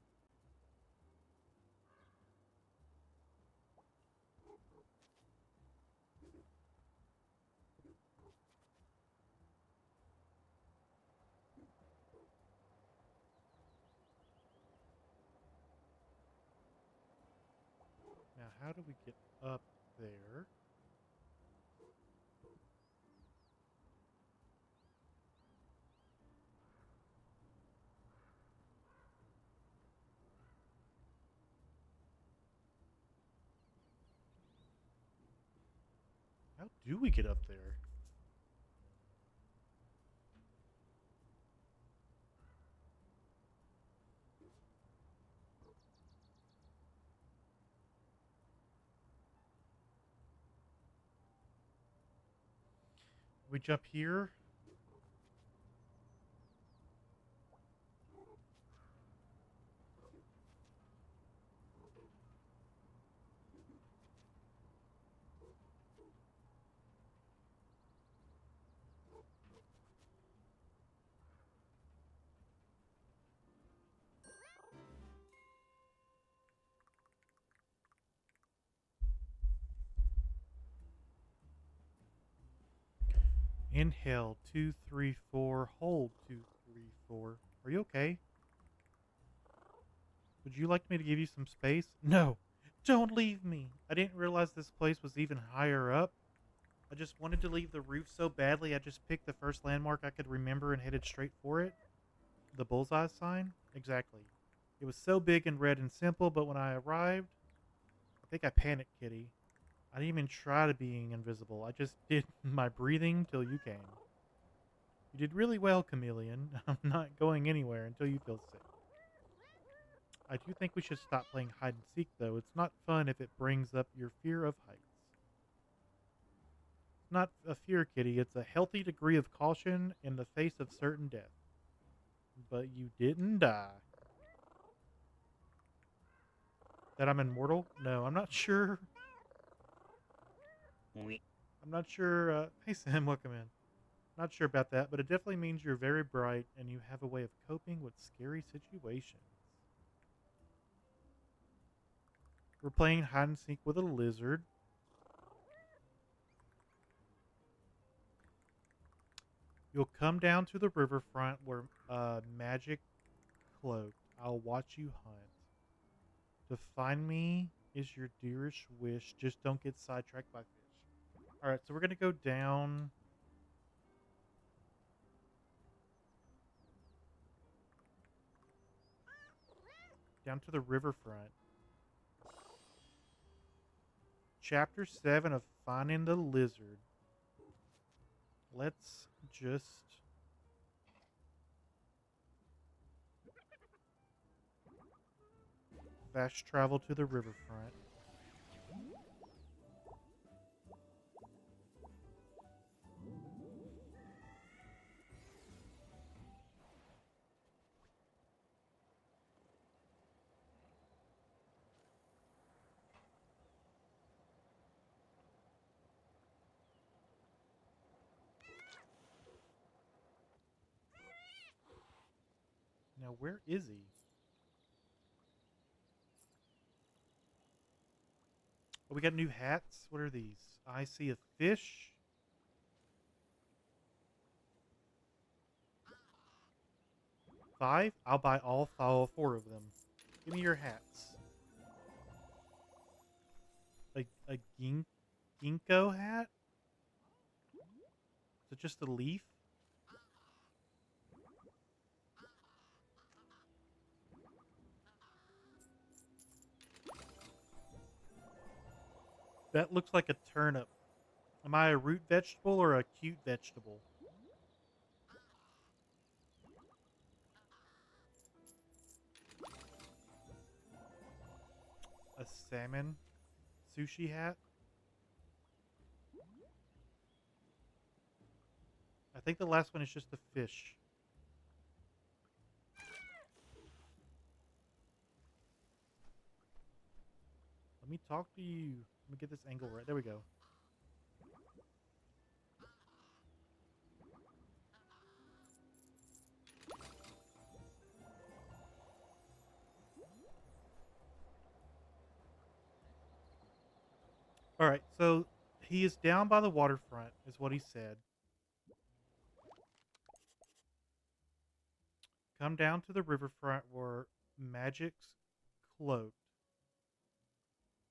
Now, how do we get up there? How do we get up there? We jump here. Inhale, 2, 3, 4. Hold, 2, 3, 4. Are you okay? Would you like me to give you some space? No. Don't leave me. I didn't realize this place was even higher up. I just wanted to leave the roof so badly, I just picked the first landmark I could remember and headed straight for it. The bullseye sign? Exactly. It was so big and red and simple, but when I arrived, I think I panicked, Kitty. I didn't even try to being invisible. I just did my breathing till you came. You did really well, Chameleon. I'm not going anywhere until you feel safe. I do think we should stop playing hide and seek, though. It's not fun if it brings up your fear of heights. It's not a fear, Kitty. It's a healthy degree of caution in the face of certain death. But you didn't die. That I'm immortal? No, I'm not sure. I'm not sure. Hey, Sam, welcome in. Not sure about that, but it definitely means you're very bright and you have a way of coping with scary situations. We're playing hide and seek with a lizard. You'll come down to the riverfront where magic cloaked. I'll watch you hunt. To find me is your dearest wish. Just don't get sidetracked by fish. All right, so we're gonna go down to the riverfront. Chapter 7 of Finding the Lizard. Let's just fast travel to the riverfront. Now, where is he? Oh, we got new hats. What are these? I see a fish. Five? I'll buy all four of them. Give me your hats. A ginkgo hat? Is it just a leaf? That looks like a turnip. Am I a root vegetable or a cute vegetable? A salmon sushi hat? I think the last one is just a fish. Let me talk to you. Let me get this angle right. There we go. All right, so he is down by the waterfront, is what he said. Come down to the riverfront where magic's cloaked.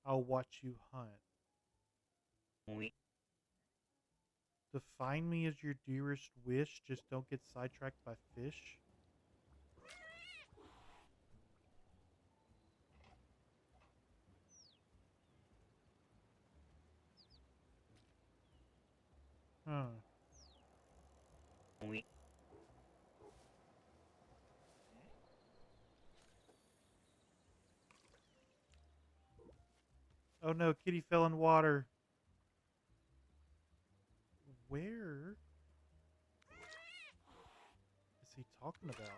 I'll watch you hunt. To find me is your dearest wish. Just don't get sidetracked by fish. Huh. Oh no, Kitty fell in water. Where is he talking about?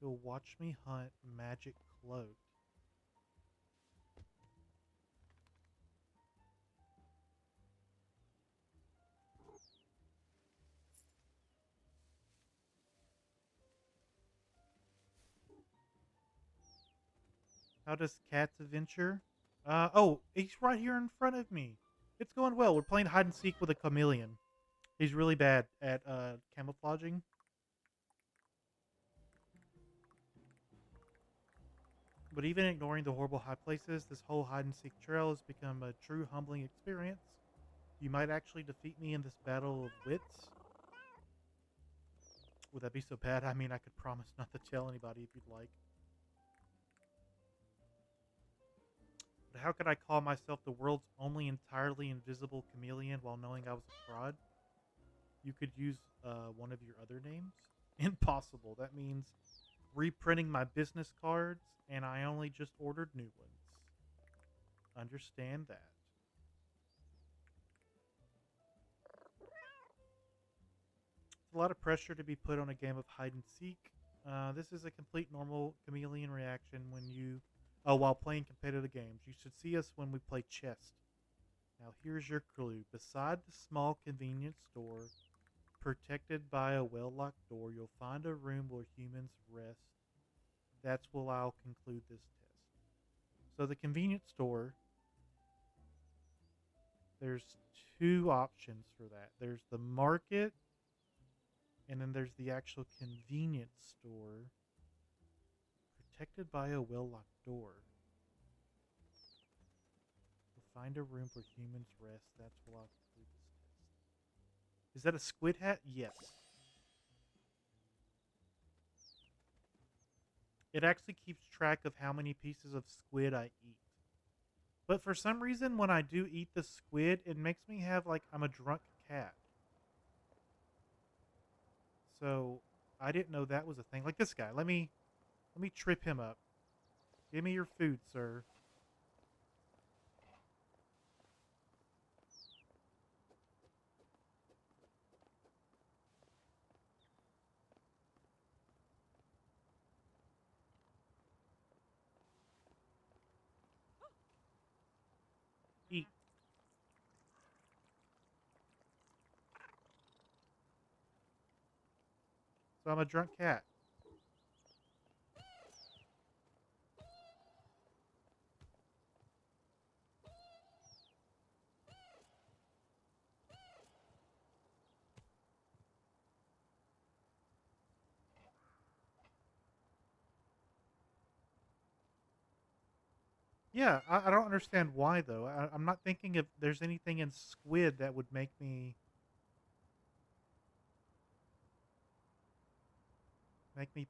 You'll watch me hunt magic cloaked. How does Cat's adventure? Oh, he's right here in front of me. It's going well. We're playing hide and seek with a chameleon. He's really bad at camouflaging. But even ignoring the horrible high places, this whole hide and seek trail has become a true humbling experience. You might actually defeat me in this battle of wits. Would that be so bad? I mean, I could promise not to tell anybody if you'd like. But how could I call myself the world's only entirely invisible chameleon while knowing I was a fraud? You could use one of your other names. Impossible. That means reprinting my business cards, and I only just ordered new ones. Understand that. It's a lot of pressure to be put on a game of hide and seek. This is a complete normal chameleon reaction when you, while playing competitive games. You should see us when we play chess. Now, here's your clue. Beside the small convenience store, protected by a well-locked door, you'll find a room where humans rest. That's where I'll conclude this test. So the convenience store, there's two options for that. There's the market, and then there's the actual convenience store, protected by a well-locked door. We'll find a room where humans rest. That's where I'll conclude this test. Is that a squid hat? Yes. It actually keeps track of how many pieces of squid I eat. But for some reason, when I do eat the squid, it makes me have like I'm a drunk cat. So I didn't know that was a thing. Like this guy. Let me trip him up. Give me your food, sir. Eat. So I'm a drunk cat. Yeah, I don't understand why though. I'm not thinking if there's anything in squid that would make me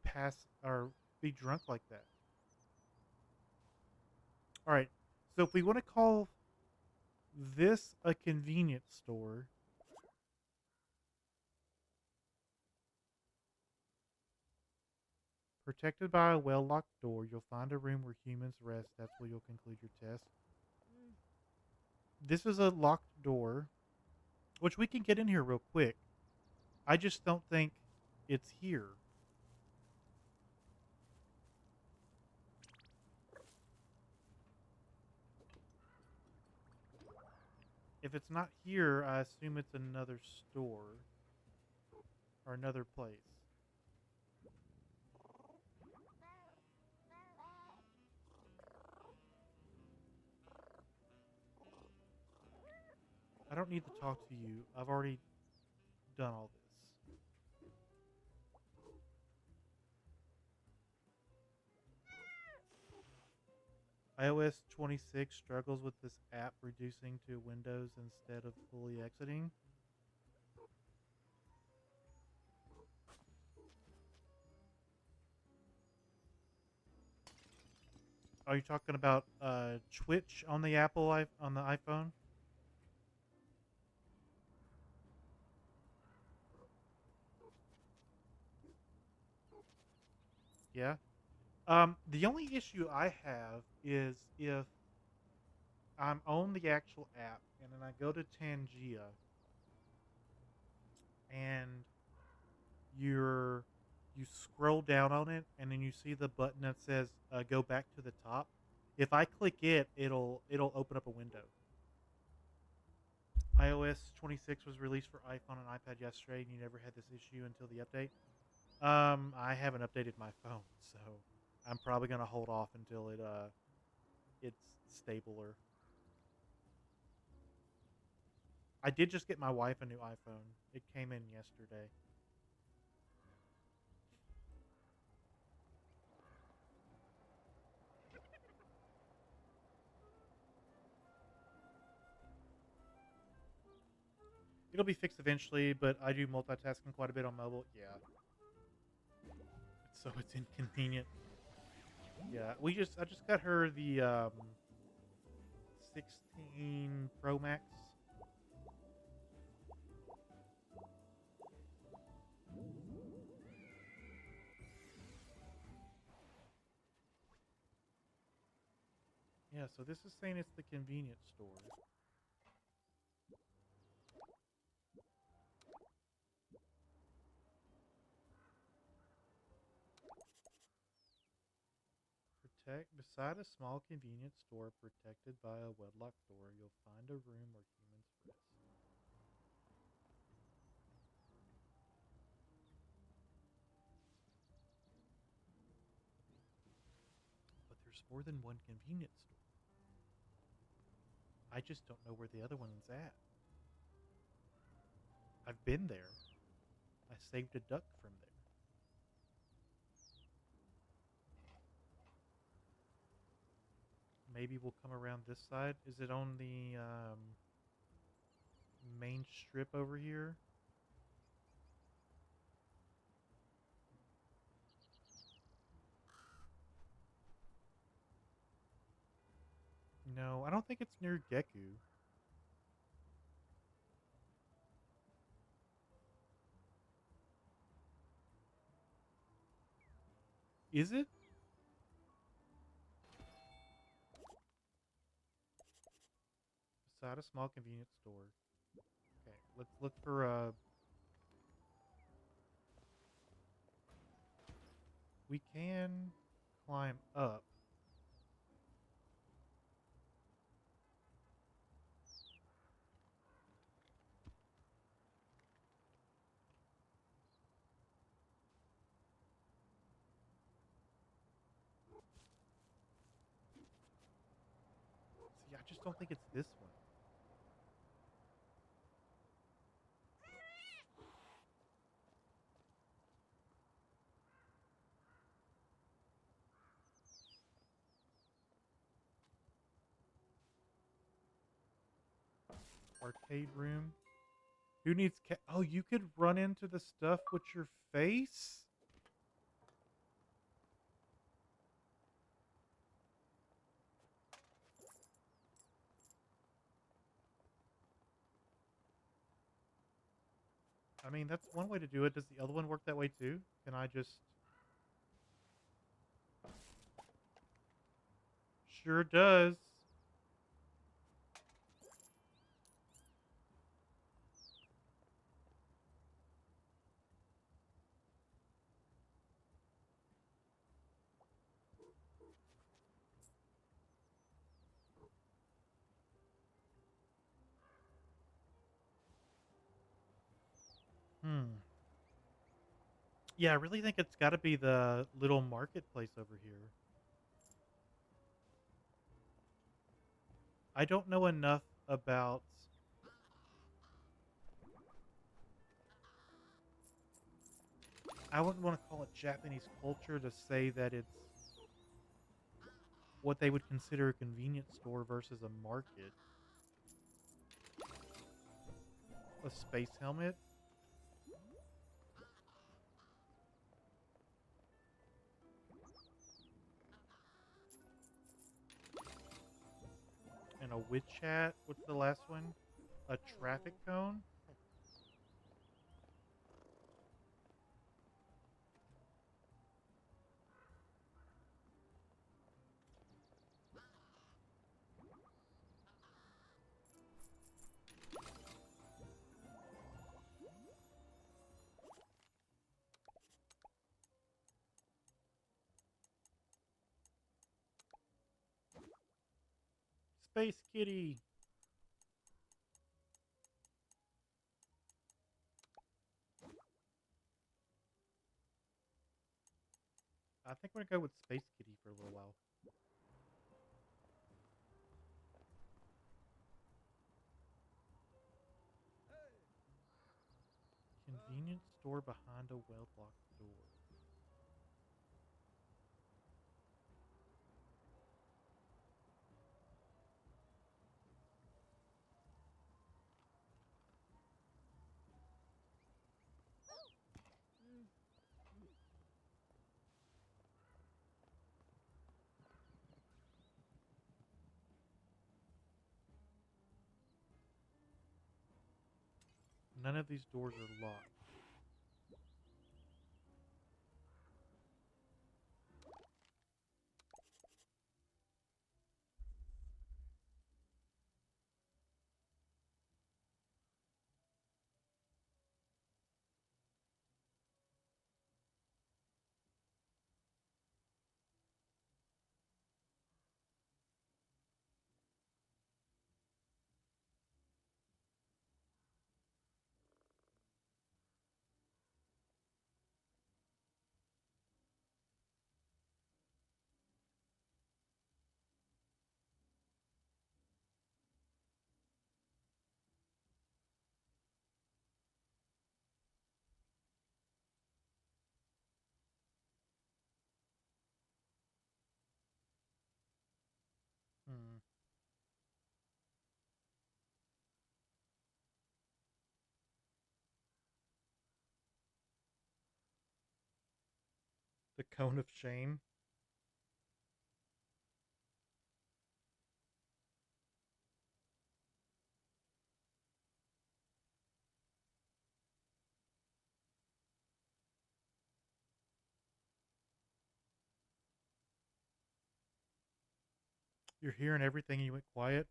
pass or be drunk like that. All right. So if we want to call this a convenience store, protected by a well-locked door, you'll find a room where humans rest. That's where you'll conclude your test. This is a locked door, which we can get in here real quick. I just don't think it's here. If it's not here, I assume it's another store or another place. I don't need to talk to you. I've already done all this. iOS 26 struggles with this app reducing to Windows instead of fully exiting. Are you talking about Twitch on the on the iPhone? Yeah. The only issue I have is if I'm on the actual app and then I go to Tangia and you're you scroll down on it and then you see the button that says go back to the top. If I click it, it'll open up a window. iOS 26 was released for iPhone and iPad yesterday, and you never had this issue until the update. I haven't updated my phone, so I'm probably gonna hold off until it's stabler. I did just get my wife a new iPhone. It came in yesterday. it'll be fixed eventually, but I do multitasking quite a bit on mobile. Yeah, so it's inconvenient. Yeah, I just got her the 16 Pro Max. Yeah, so this is saying it's the convenience store. Beside a small convenience store protected by a wedlock door, you'll find a room where humans rest. But there's more than one convenience store. I just don't know where the other one's at. I've been there. I saved a duck from there. Maybe we'll come around this side. Is it on the main strip over here? No, I don't think it's near Geku. Is it? Beside a small convenience store. Okay, let's look for we can climb up. See, I just don't think it's this one. Arcade room. Who needs oh, you could run into the stuff with your face? I mean, that's one way to do it. Does the other one work that way too? Can I just... Sure does. Hmm. Yeah, I really think it's got to be the little marketplace over here. I don't know enough about... I wouldn't want to call it Japanese culture to say that it's what they would consider a convenience store versus a market. A space helmet? And a witch hat? What's the last one? A traffic cone? Space Kitty! I think we're gonna go with Space Kitty for a little while. Convenience store behind a well-locked door. None of these doors are locked. Hmm. The cone of shame. You're hearing everything. You went quiet.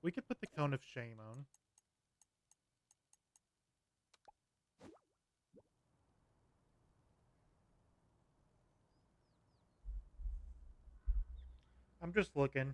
We could put the cone of shame on. I'm just looking.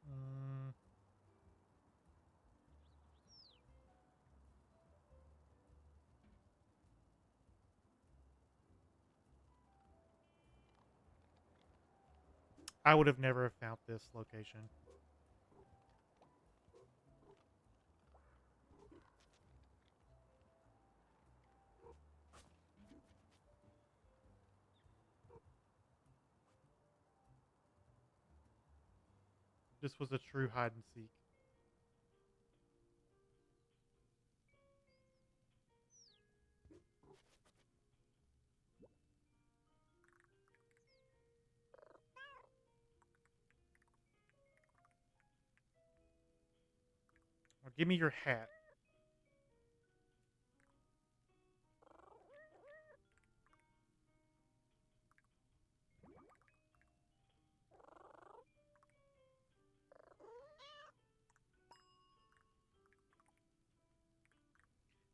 Mm, I would have never found this location. This was a true hide and seek. Now give me your hat.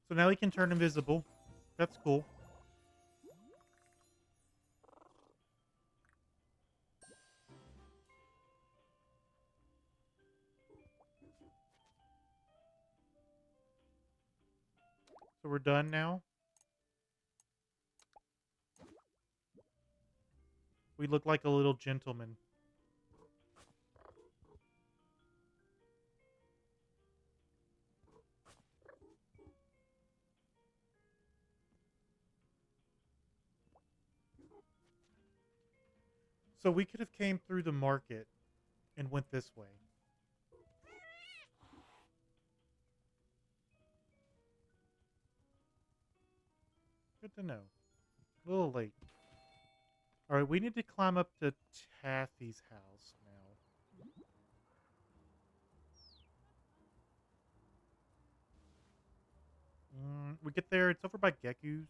So now he can turn invisible. That's cool. So we're done now. We look like a little gentleman. So we could have came through the market and went this way. Good to know. A little late. All right, we need to climb up to Taffy's house now. We get there. It's over by Geku's.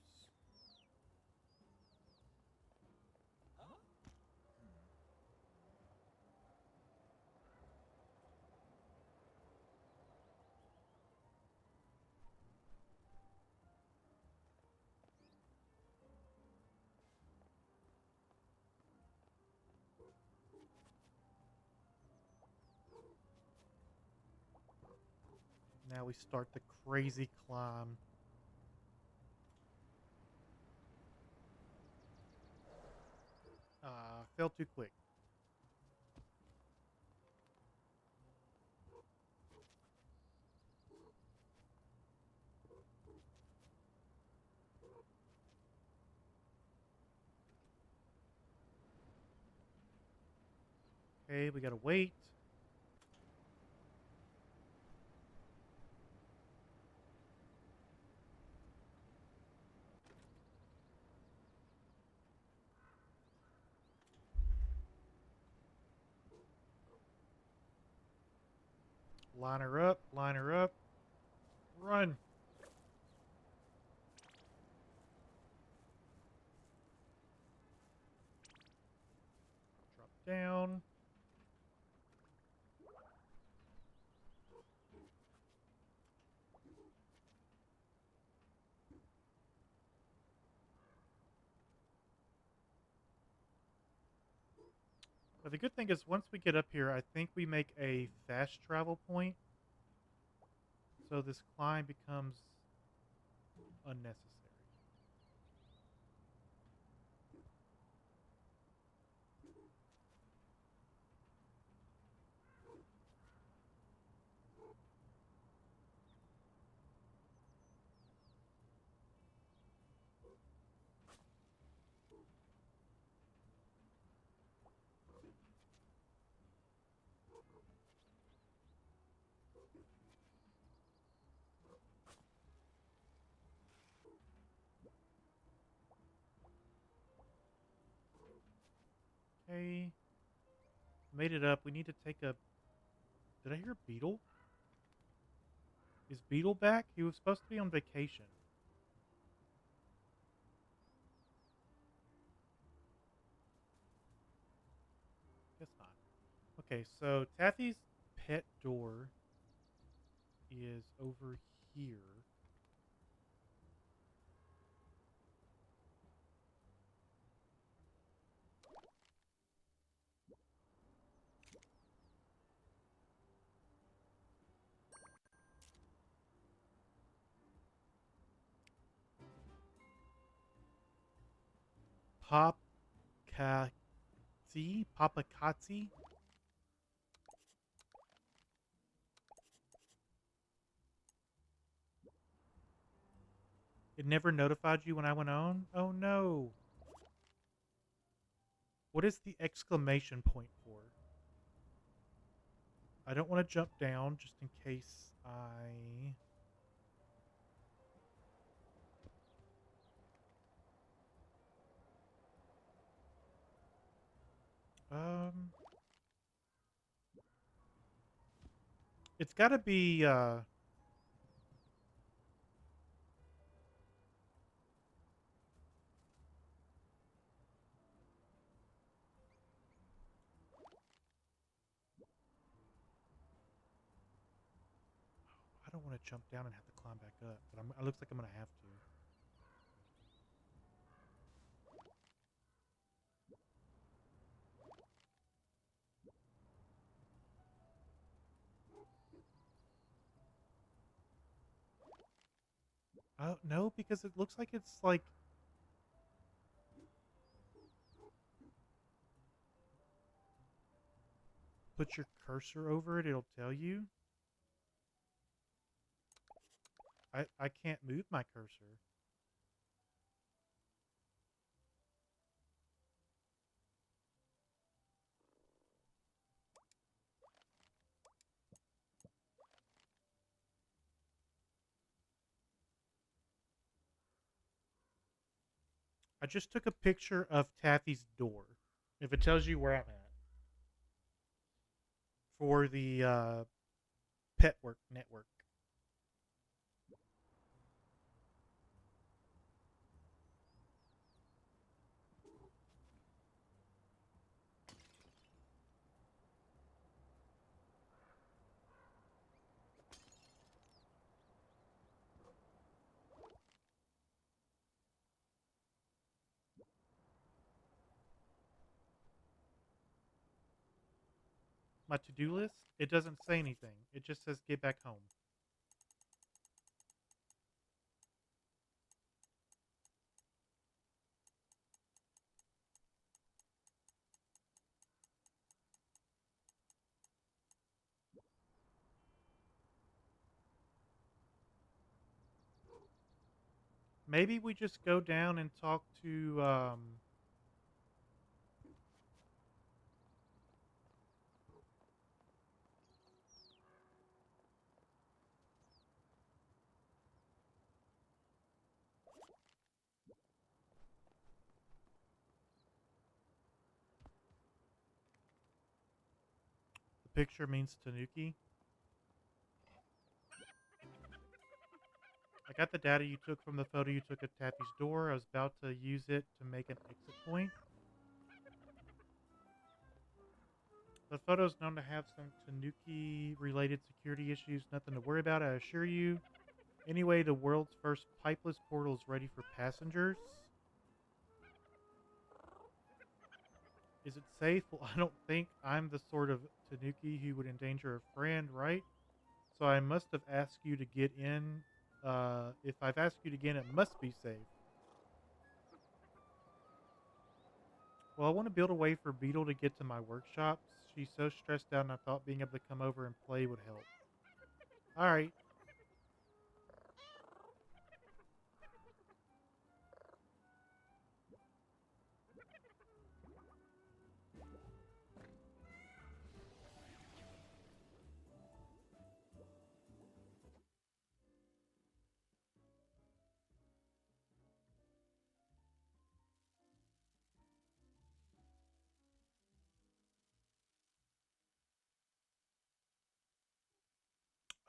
Now we start the crazy climb. Fell too quick. Okay, we gotta wait. Line her up, line her up. Run. Drop down. But the good thing is once we get up here, I think we make a fast travel point. So this climb becomes unnecessary. Okay. Made it up. We need to take a... Did I hear Beetle? Is Beetle back? He was supposed to be on vacation. Guess not. Okay, so Taffy's pet door is over here. Papakatsi? Papakatsi? It never notified you when I went on? Oh no. What is the exclamation point for? I don't want to jump down just in case I... Um... It's gotta be, I don't want to jump down and have to climb back up, but it looks like I'm gonna have to. Oh, no, because it looks like it's like... Put your cursor over it, it'll tell you. I can't move my cursor. I just took a picture of Taffy's door. If it tells you where I'm at. For the pet work network. My to-do list, it doesn't say anything. It just says get back home. Maybe we just go down and talk to the picture means Tanuki. I got the data you took from the photo you took at Taffy's door. I was about to use it to make an exit point. The photo is known to have some Tanuki-related security issues. Nothing to worry about, I assure you. Anyway, the world's first pipeless portal is ready for passengers. Is it safe? Well, I don't think I'm the sort of Tanuki who would endanger a friend, right? So I must have asked you to get in. If I've asked you to get in, it must be safe. Well, I want to build a way for Beetle to get to my workshops. She's so stressed out, and I thought being able to come over and play would help. All right.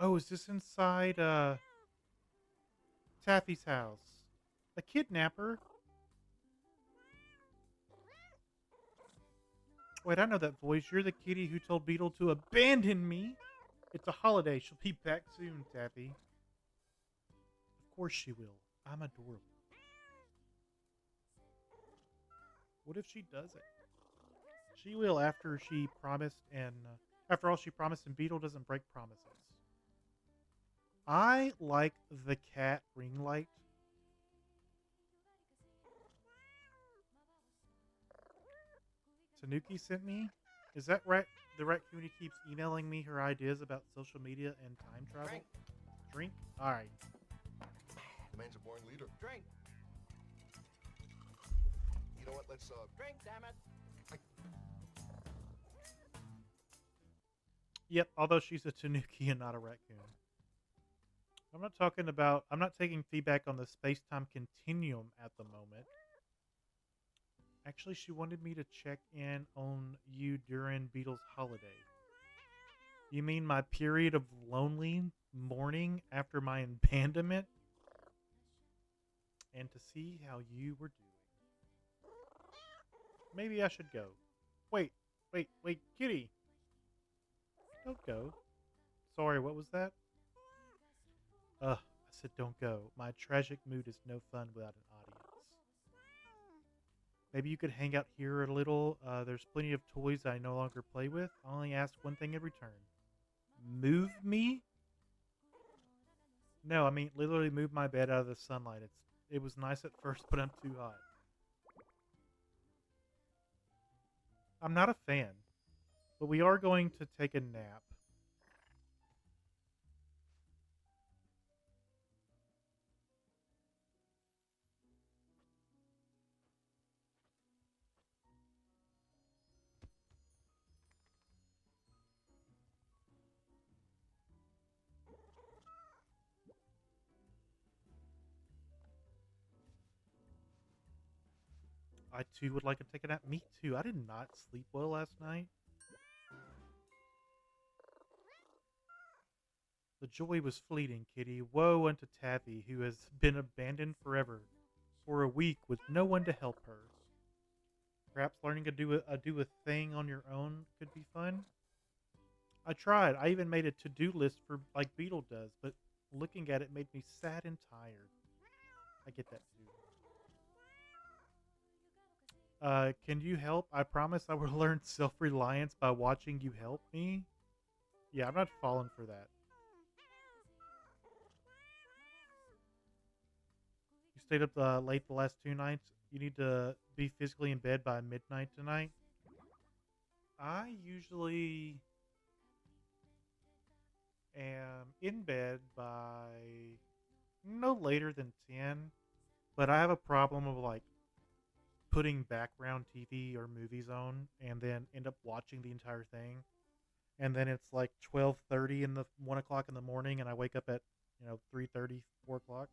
Oh, is this inside Taffy's house? A kidnapper? Wait, I know that voice. You're the kitty who told Beetle to abandon me. It's a holiday. She'll be back soon, Taffy. Of course she will. I'm adorable. What if she doesn't? She will after she promised, and after all, she promised, and Beetle doesn't break promises. I like the cat ring light. Tanuki sent me. Is that right? The raccoon who keeps emailing me her ideas about social media and time travel. Drink. Drink. All right. The man's a born leader. Drink. You know what? Let's Drink, damn it. Yep. Although she's a Tanuki and not a raccoon. I'm not talking about. I'm not taking feedback on the space-time continuum at the moment. Actually, she wanted me to check in on you during Beetle's holiday. You mean my period of lonely mourning after my abandonment? And to see how you were doing. Maybe I should go. Wait, kitty. Don't go. Sorry, what was that? I said don't go. My tragic mood is no fun without an audience. Maybe you could hang out here a little. There's plenty of toys I no longer play with. I only ask one thing in return. Move me? No, I mean literally move my bed out of the sunlight. It was nice at first, but I'm too hot. I'm not a fan, but we are going to take a nap. I too would like to take a nap. Me too. I did not sleep well last night. The joy was fleeting, Kitty. Woe unto Taffy, who has been abandoned forever, for a week with no one to help her. Perhaps learning to do a thing on your own could be fun. I tried. I even made a to-do list for like Beetle does, but looking at it made me sad and tired. I get that too. Can you help? I promise I will learn self-reliance by watching you help me. Yeah, I'm not falling for that. You stayed up late the last 2 nights. You need to be physically in bed by midnight tonight. I usually am in bed by no later than 10. but I have a problem of like putting background TV or movies on and then end up watching the entire thing. And then it's like 12:30 in the 1 o'clock in the morning, and I wake up at 3:30, 4 o'clock.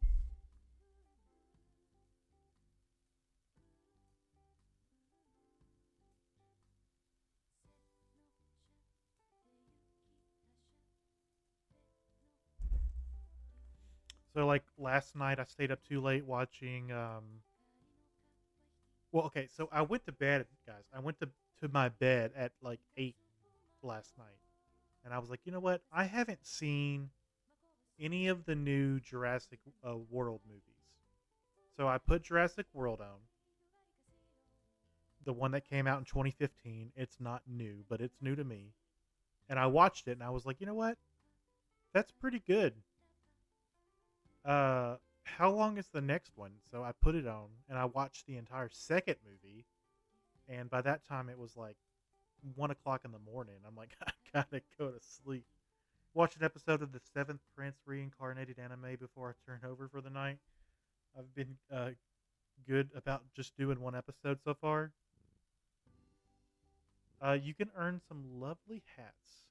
So like last night, I stayed up too late watching. Well, okay, so I went to bed, guys. I went to my bed at like 8 last night, and I was like, you know what? I haven't seen any of the new Jurassic World movies. So I put Jurassic World on, the one that came out in 2015. It's not new, but it's new to me. And I watched it and I was like, you know what? That's pretty good. How long is the next one? So I put it on and I watched the entire second movie. And by that time, it was like 1 o'clock in the morning. I'm like, I gotta go to sleep. Watch an episode of the Seventh Prince reincarnated anime before I turn over for the night. I've been good about just doing one episode so far. You can earn some lovely hats.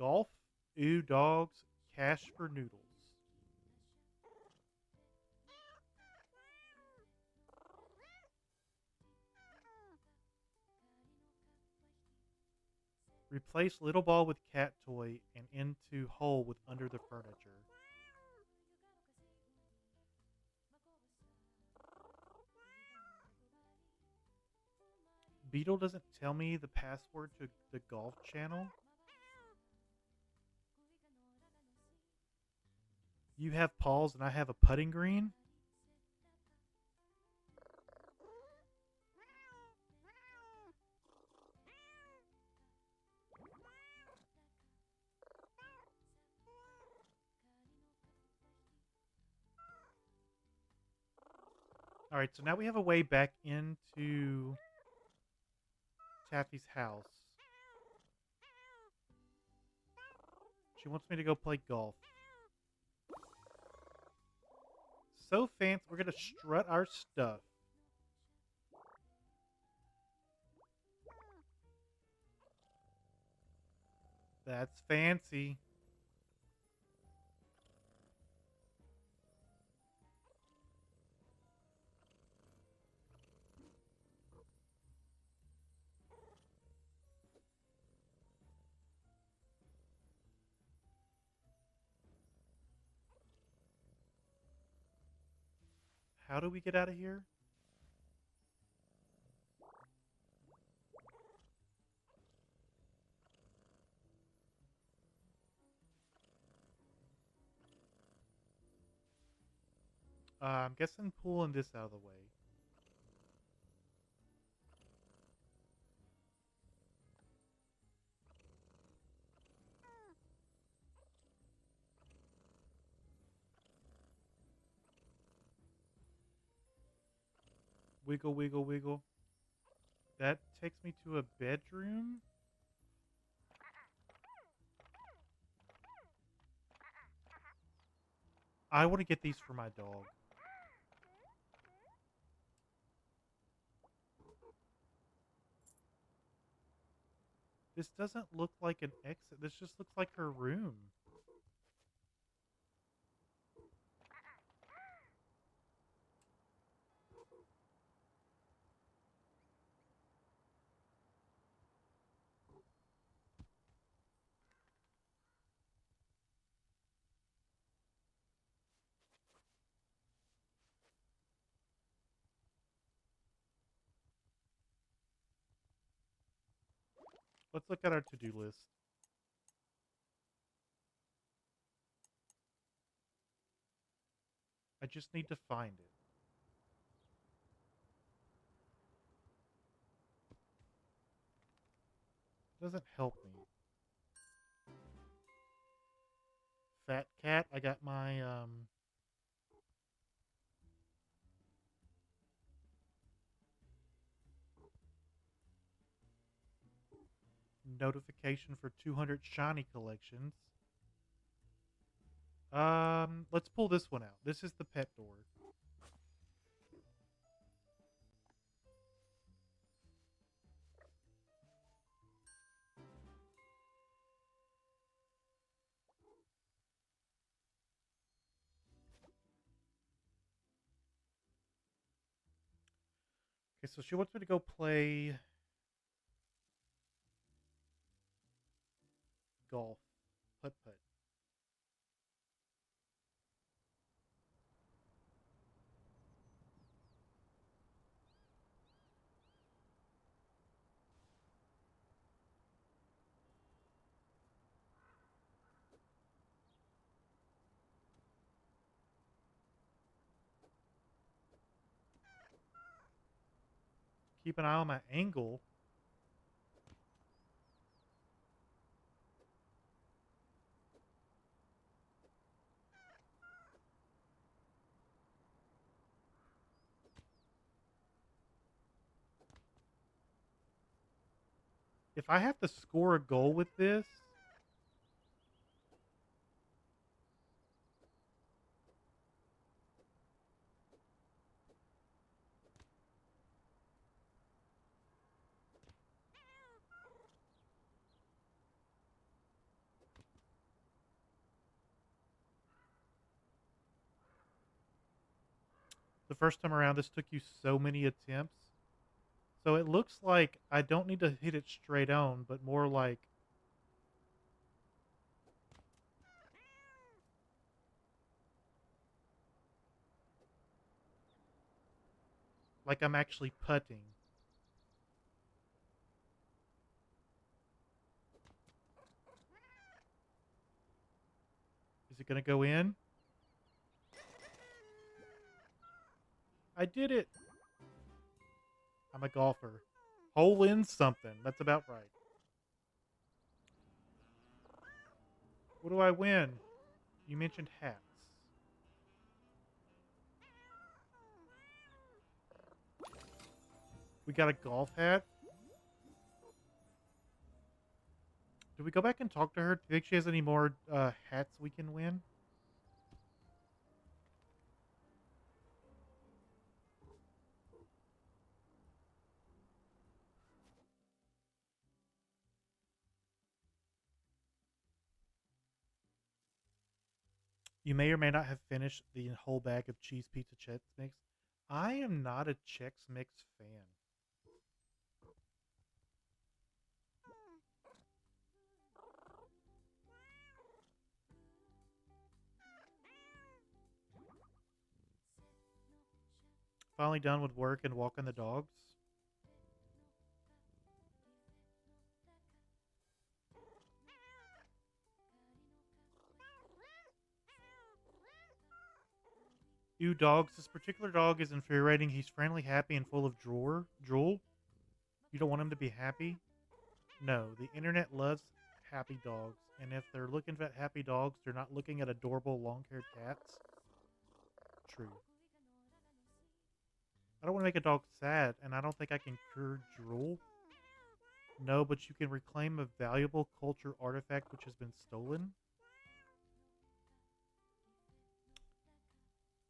Golf, ooh dogs, cash for noodles. Replace little ball with cat toy and into hole with under the furniture. Beetle doesn't tell me the password to the golf channel. You have paws and I have a putting green. All right, so now we have a way back into Taffy's house. She wants me to go play golf. So fancy. We're going to strut our stuff. That's fancy. How do we get out of here? I'm guessing pulling this out of the way. Wiggle, wiggle, wiggle. That takes me to a bedroom. I want to get these for my dog. This doesn't look like an exit. This just looks like her room. Let's look at our to-do list. I just need to find it. It doesn't help me. Fat cat. I got my notification for 200 shiny collections. Let's pull this one out. This is the pet door. Okay, so she wants me to go play golf. Putt putt. Keep an eye on my angle. If I have to score a goal with this, the first time around, this took you so many attempts. So it looks like I don't need to hit it straight on, but more like I'm actually putting. Is it going to go in? I did it. I'm a golfer. Hole in something. That's about right. What do I win? You mentioned hats. We got a golf hat. Do we go back and talk to her? Do you think she has any more hats we can win? You may or may not have finished the whole bag of cheese pizza Chex Mix. I am not a Chex Mix fan. Finally done with work and walking the dogs. Ew, dogs. This particular dog is infuriating. He's friendly, happy, and full of drool. You don't want him to be happy? No, the internet loves happy dogs. And if they're looking at happy dogs, they're not looking at adorable long-haired cats. True. I don't want to make a dog sad, and I don't think I can cure drool. No, but you can reclaim a valuable culture artifact which has been stolen.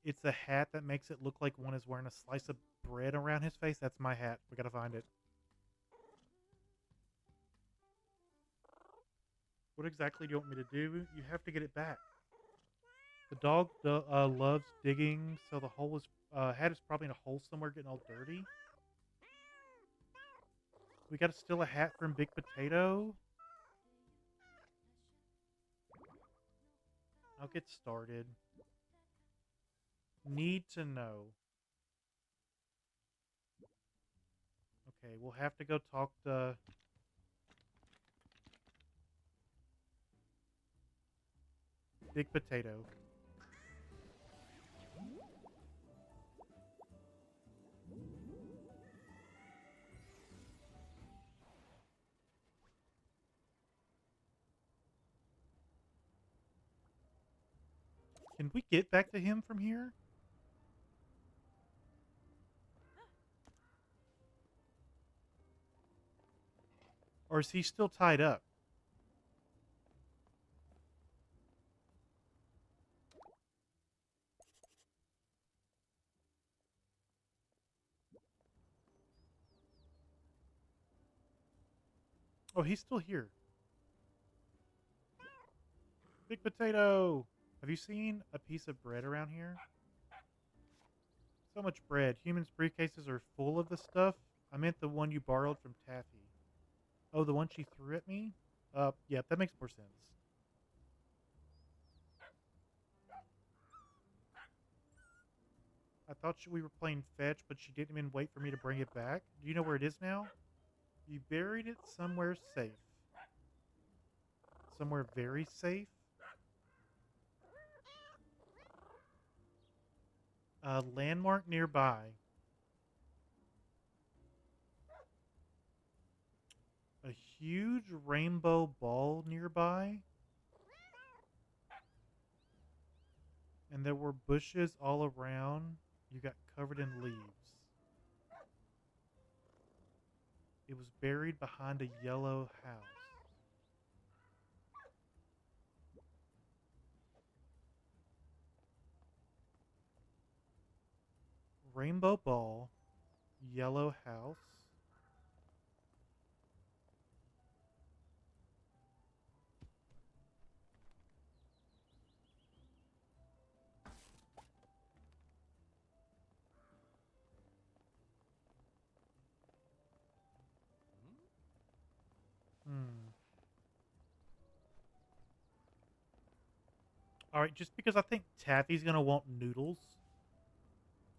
It's a hat that makes it look like one is wearing a slice of bread around his face. That's my hat. We gotta find it. What exactly do you want me to do? You have to get it back. The dog loves digging, so the hole is hat is probably in a hole somewhere getting all dirty. We gotta steal a hat from Big Potato. I'll get started. Need to know. Okay, we'll have to go talk to Big Potato. Can we get back to him from here? Or is he still tied up? Oh, he's still here. Big potato. Have you seen a piece of bread around here? So much bread. Humans' briefcases are full of the stuff. I meant the one you borrowed from Taffy. Oh, the one she threw at me? Yeah, that makes more sense. I thought we were playing fetch, but she didn't even wait for me to bring it back. Do you know where it is now? You buried it somewhere safe. Somewhere very safe? A landmark nearby. A huge rainbow ball nearby? And there were bushes all around. You got covered in leaves. It was buried behind a yellow house. Rainbow ball, yellow house. Hmm. All right, just because I think Taffy's going to want noodles,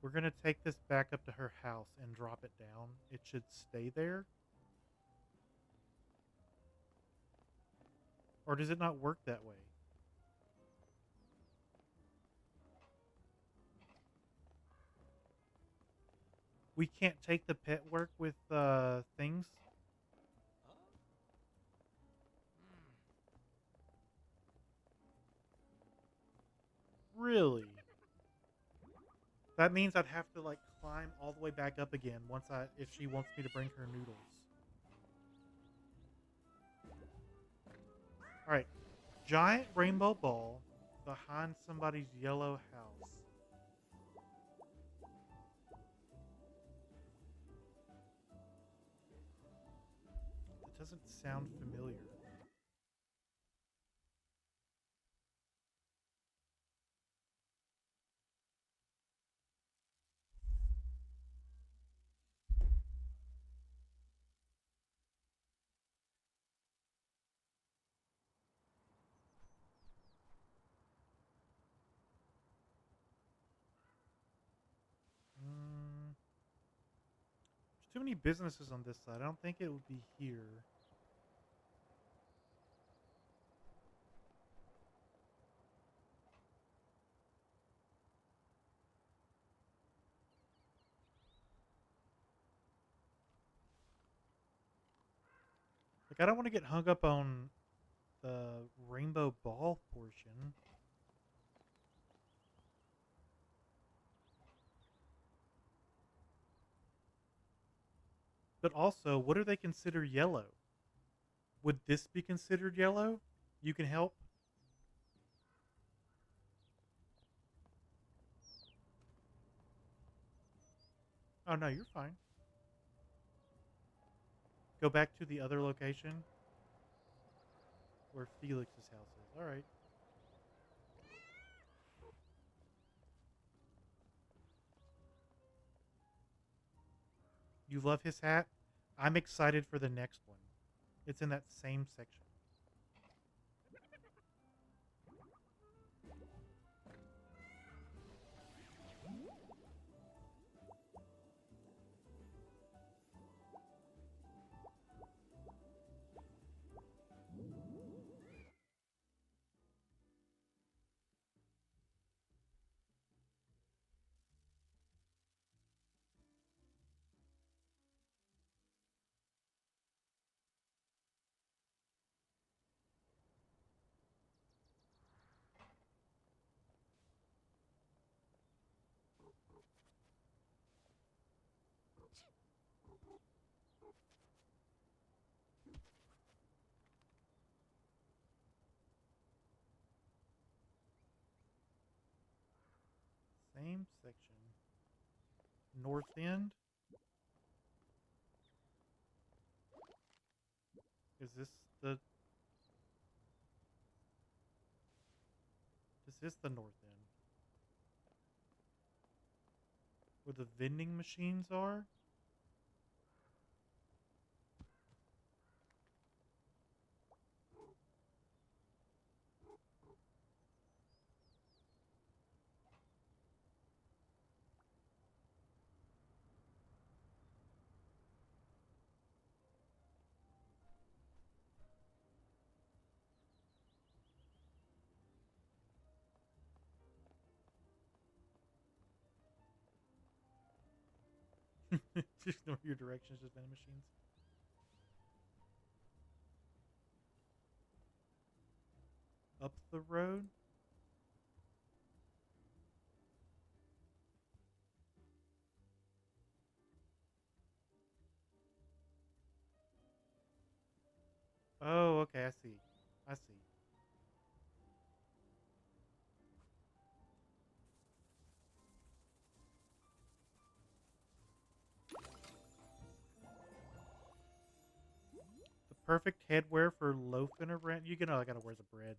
we're going to take this back up to her house and drop it down. It should stay there. Or does it not work that way? We can't take the pet work with things? Really? That means I'd have to like climb all the way back up again if she wants me to bring her noodles. All right. Giant rainbow ball behind somebody's yellow house. That doesn't sound familiar. Mm, there's too many businesses on this side. I don't think it would be here. Like, I don't want to get hung up on the rainbow ball portion. But also, what do they consider yellow? Would this be considered yellow? You can help? Oh, no, you're fine. Go back to the other location where Felix's house is. All right. You love his hat? I'm excited for the next one. It's in that same section. Same section. North End. Is this the... This is the north end. Where the vending machines are? Just ignore your directions, just vending machines. Up the road? Oh, okay, I see. I see. The perfect headwear for loafing around. You know I gotta wear the bread.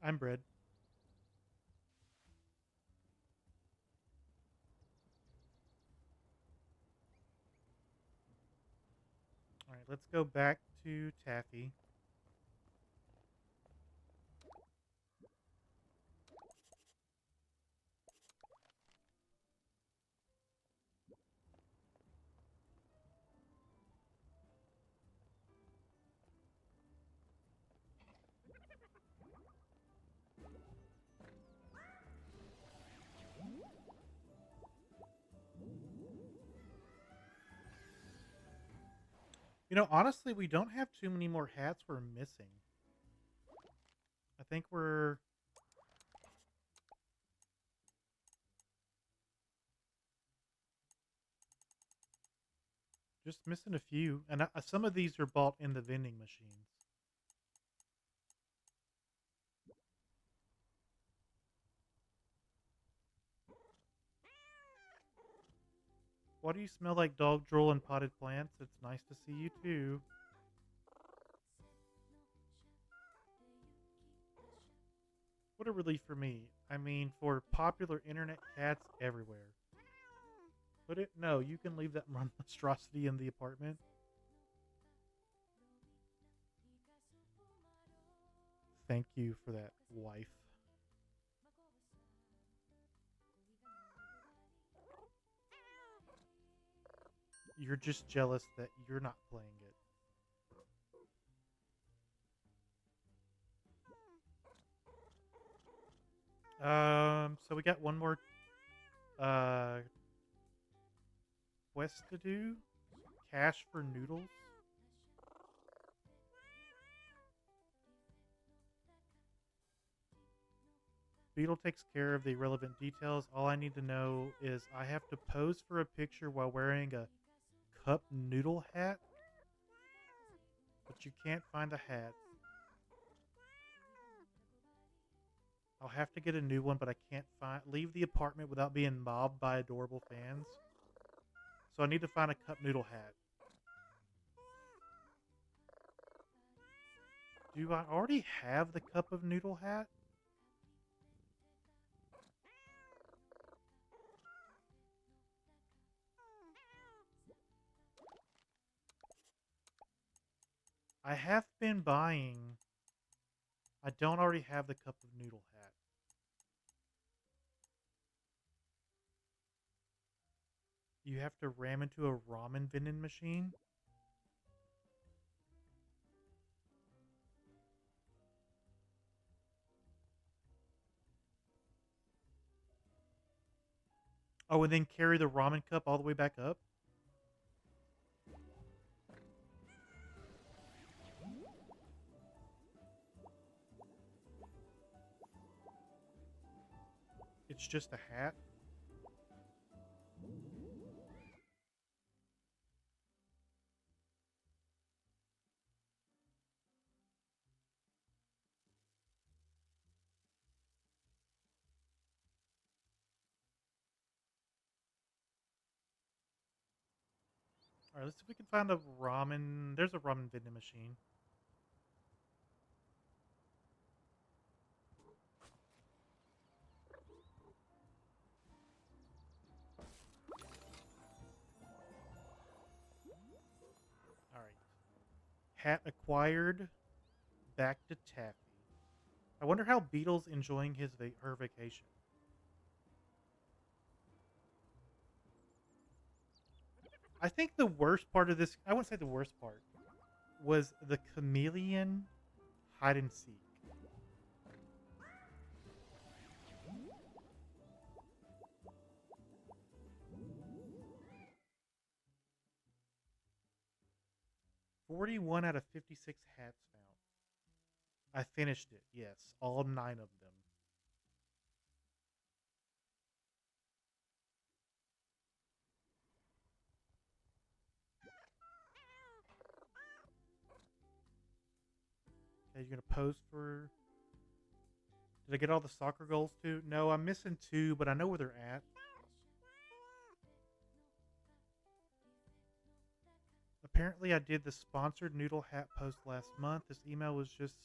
I'm bread. Alright, let's go back to Taffy. You know, honestly, we don't have too many more hats we're missing. I think we're just missing a few. And some of these are bought in the vending machines. Why do you smell like dog drool and potted plants? It's nice to see you too. What a relief for me. I mean, for popular internet cats everywhere. Put it? No, you can leave that monstrosity in the apartment. Thank you for that, wife. You're just jealous that you're not playing it. So we got one more uh quest to do. Cash for noodles. Beetle takes care of the relevant details. All I need to know is I have to pose for a picture while wearing a cup noodle hat, but you can't find the hat. I'll have to get a new one, but I can't leave the apartment without being mobbed by adorable fans. So I need to find a cup noodle hat. Do I already have the cup of noodle hat? I have been buying. I don't already have the cup of noodle hat. You have to ram into a ramen vending machine? Oh, and then carry the ramen cup all the way back up? It's just a hat? All right, let's see if we can find a ramen. There's a ramen vending machine. All right. Hat acquired. Back to Taffy. I wonder how Beetle's enjoying her vacation. I think the worst part of this, I wouldn't say the worst part, was the chameleon hide and seek. "41 out of 56 hats found." I finished it. Yes, all 9 of them. Okay, you're gonna post for. Did I get all the soccer goals too? No, I'm missing 2, but I know where they're at. Apparently, I did the sponsored noodle hat post last month. This email was just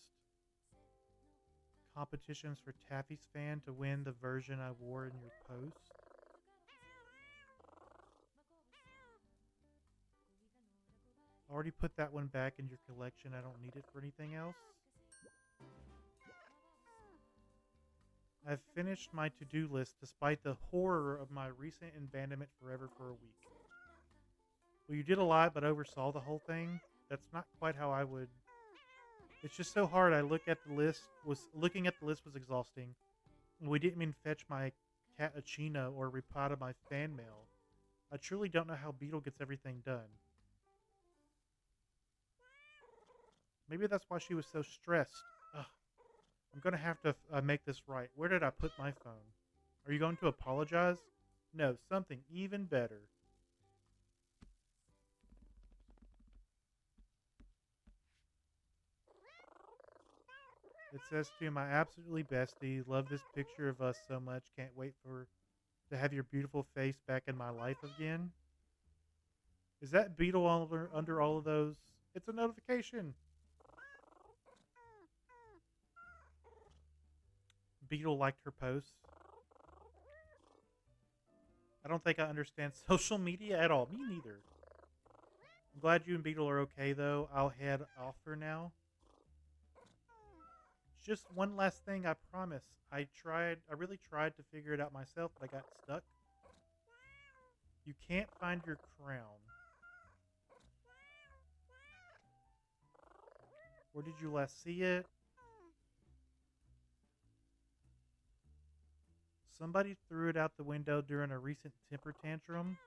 competitions for Taffy's fan to win the version I wore in your post. Already put that one back in your collection. I don't need it for anything else. I've finished my to-do list despite the horror of my recent abandonment forever for a week. Well, you did a lot but oversaw the whole thing. That's not quite how I would. It's just so hard. Looking at the list was exhausting. We didn't even fetch my cappuccino or reply to my fan mail. I truly don't know how Beetle gets everything done. Maybe that's why she was so stressed. Ugh, I'm gonna have to make this right. Where did I put my phone? Are you going to apologize? No, something even better. It says to my absolutely bestie, love this picture of us so much. Can't wait for to have your beautiful face back in my life again. Is that Beetle under all of those? It's a notification. Beetle liked her posts. I don't think I understand social media at all. Me neither. I'm glad you and Beetle are okay, though. I'll head off for now. Just one last thing, I promise. I really tried to figure it out myself, but I got stuck. You can't find your crown. Where did you last see it? Somebody threw it out the window during a recent temper tantrum.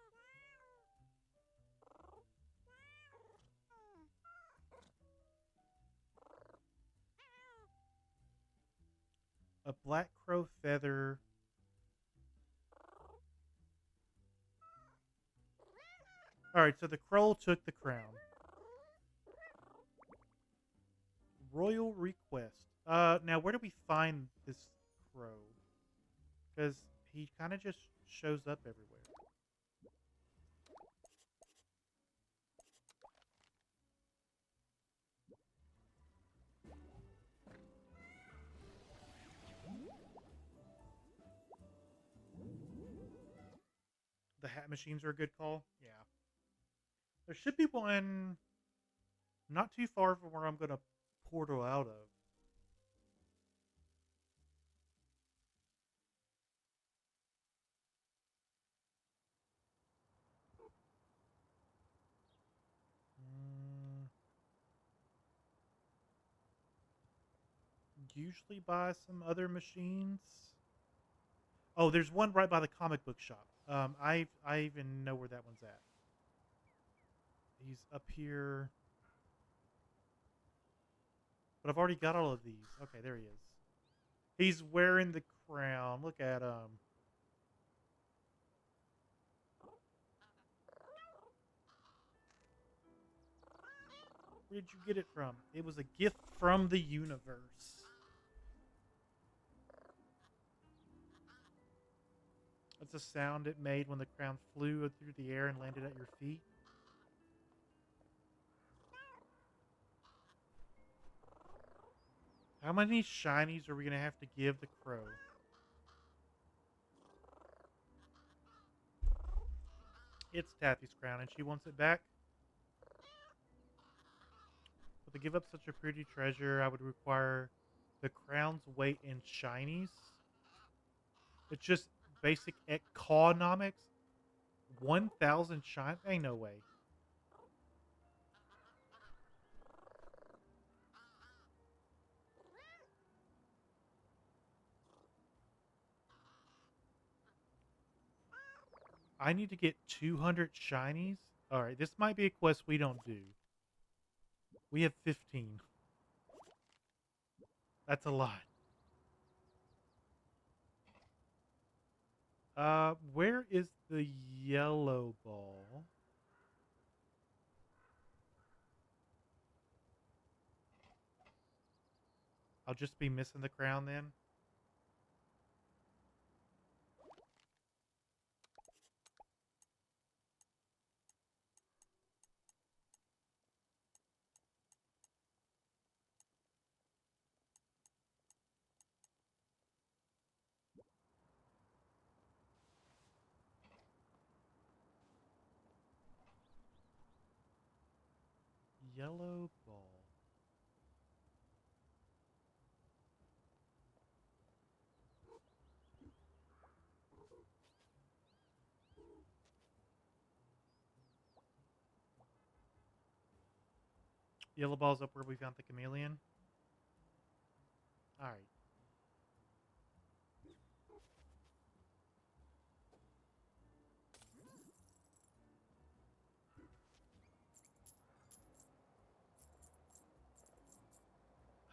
A black crow feather. Alright, so the crow took the crown. Royal request. Now where do we find this crow? Because he kind of just shows up everywhere. The hat machines are a good call. Yeah. There should be one not too far from where I'm going to portal out of. Mm, usually buy some other machines. Oh, there's one right by the comic book shop. I even know where that one's at. He's up here, but I've already got all of these. Okay, there he is. He's wearing the crown. Look at him. Where did you get it from? It was a gift from the universe. That's the sound it made when the crown flew through the air and landed at your feet. How many shinies are we gonna have to give the crow? It's Taffy's crown, and she wants it back. But to give up such a pretty treasure, I would require the crown's weight in shinies. It's just basic economics. 1,000 shine? Ain't no way. I need to get 200 shinies. All right, this might be a quest we don't do. We have 15. That's a lot. Where is the yellow ball? I'll just be missing the crown then. Yellow ball. Yellow ball's up where we found the chameleon. All right.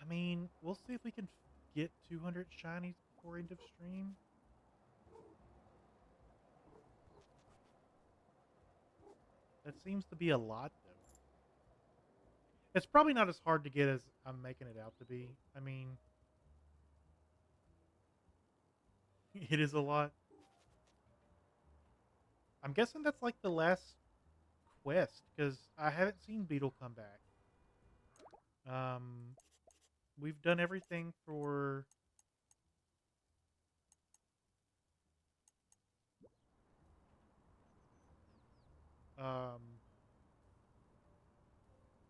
I mean, we'll see if we can get 200 shinies before end of stream. That seems to be a lot, though. It's probably not as hard to get as I'm making it out to be. I mean, it is a lot. I'm guessing that's like the last quest because I haven't seen Beetle come back. Um, we've done everything for um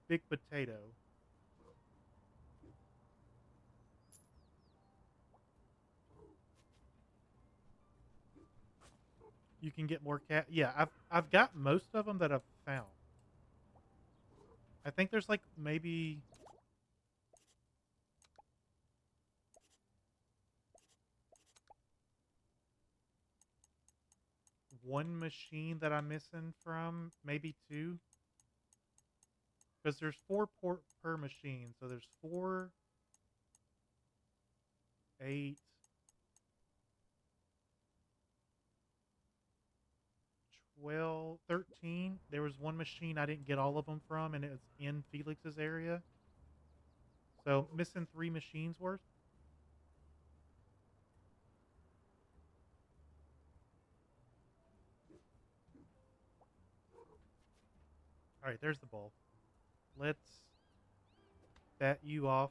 Big Potato. You can get more cat. Yeah, I've got most of them that I've found. I think there's like maybe one machine that I'm missing from, maybe two, because there's four per machine. So there's 4, 8, 12, 13. There was one machine I didn't get all of them from, and it was in Felix's area. So missing 3 machines worth. All right, there's the ball. Let's bat you off.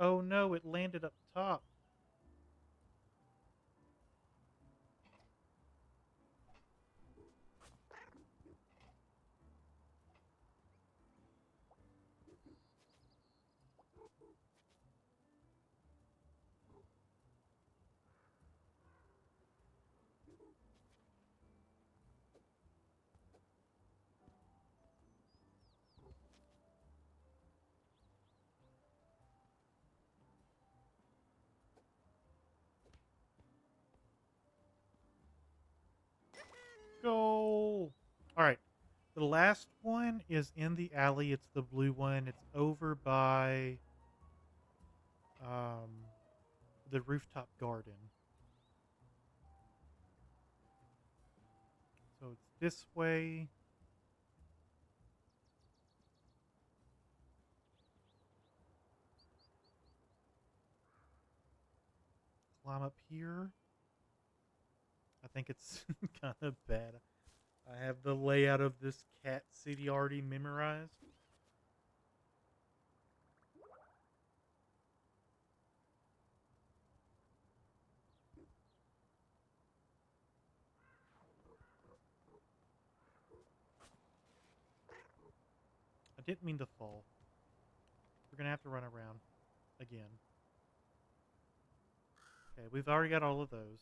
Oh no, it landed up top. Goal. All right. The last one is in the alley. It's the blue one. It's over by um, the rooftop garden. So it's this way. Climb up here. I think it's kind of bad. I have the layout of this cat city already memorized. I didn't mean to fall. We're gonna have to run around again. Okay, we've already got all of those.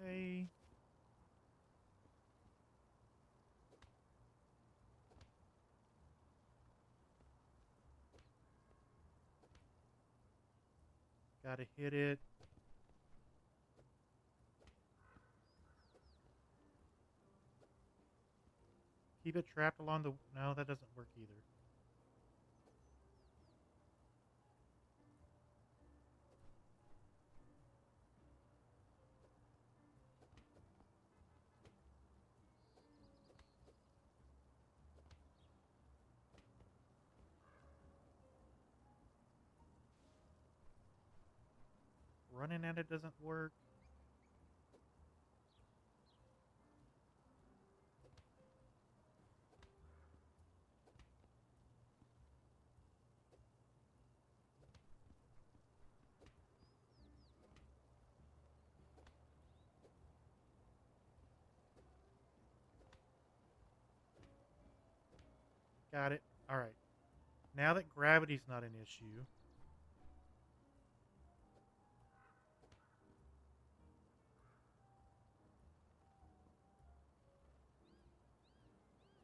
Okay. Gotta hit it. Keep it trapped along the... No, that doesn't work either. Running at it doesn't work. Got it. Alright. Now that gravity's not an issue,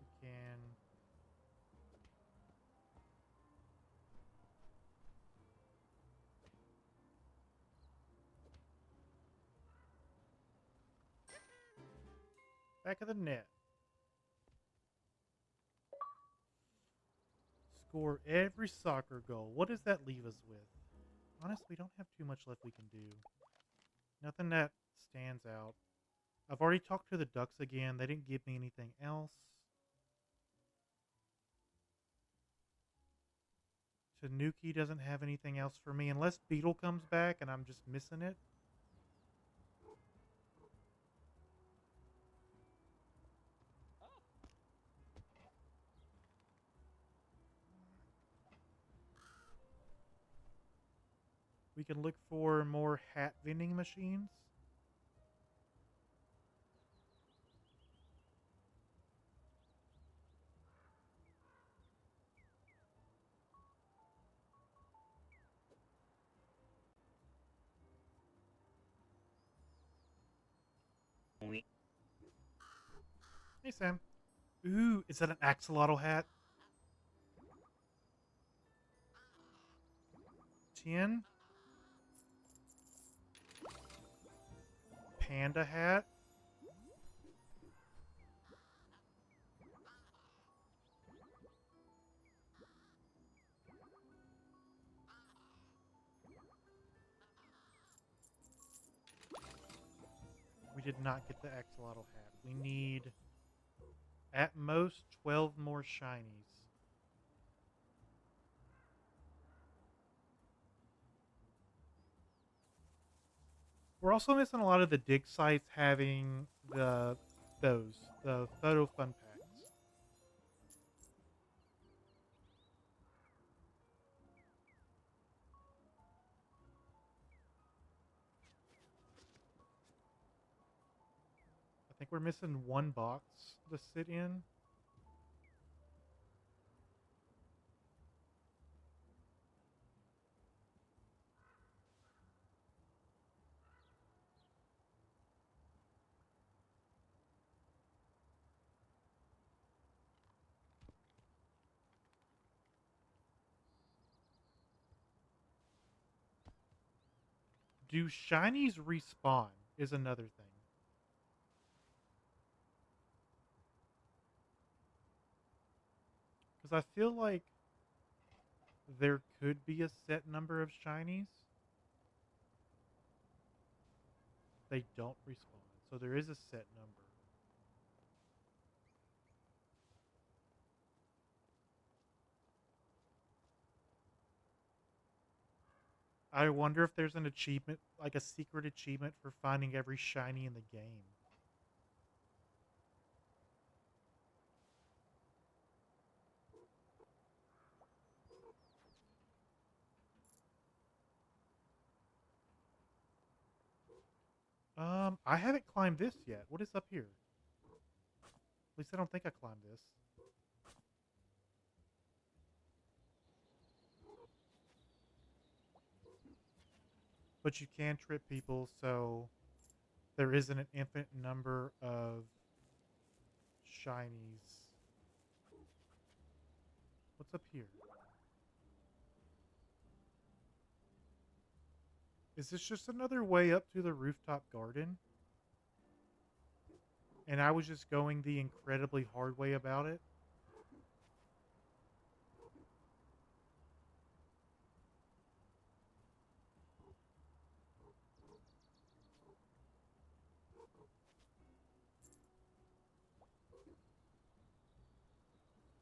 we can... Back of the net. Score every soccer goal. What does that leave us with? Honestly, we don't have too much left we can do. Nothing that stands out. I've already talked to the Ducks again. They didn't give me anything else. Tanuki doesn't have anything else for me unless Beetle comes back and I'm just missing it. We can look for more hat vending machines. Hey, Sam. Ooh, is that an axolotl hat? 10. Panda hat. We did not get the axolotl hat. We need, at most, 12 more shinies. We're also missing a lot of the dig sites having the photo fun packs. I think we're missing one box to sit in. Do shinies respawn is another thing. I feel like there could be a set number of shinies. They don't respawn. So there is a set number. I wonder if there's an achievement, like a secret achievement for finding every shiny in the game. I haven't climbed this yet. What is up here? At least I don't think I climbed this. But you can trip people, so there isn't an infinite number of shinies. What's up here? Is this just another way up to the rooftop garden? And I was just going the incredibly hard way about it?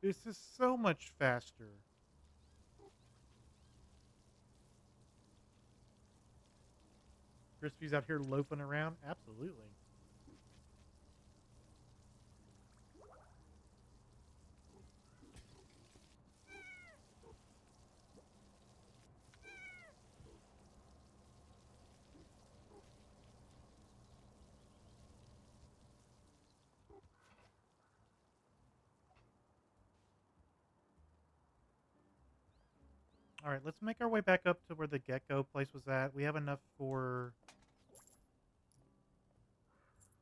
This is so much faster. Crispy's out here loafing around? Absolutely. All right, let's make our way back up to where the gecko place was at. We have enough for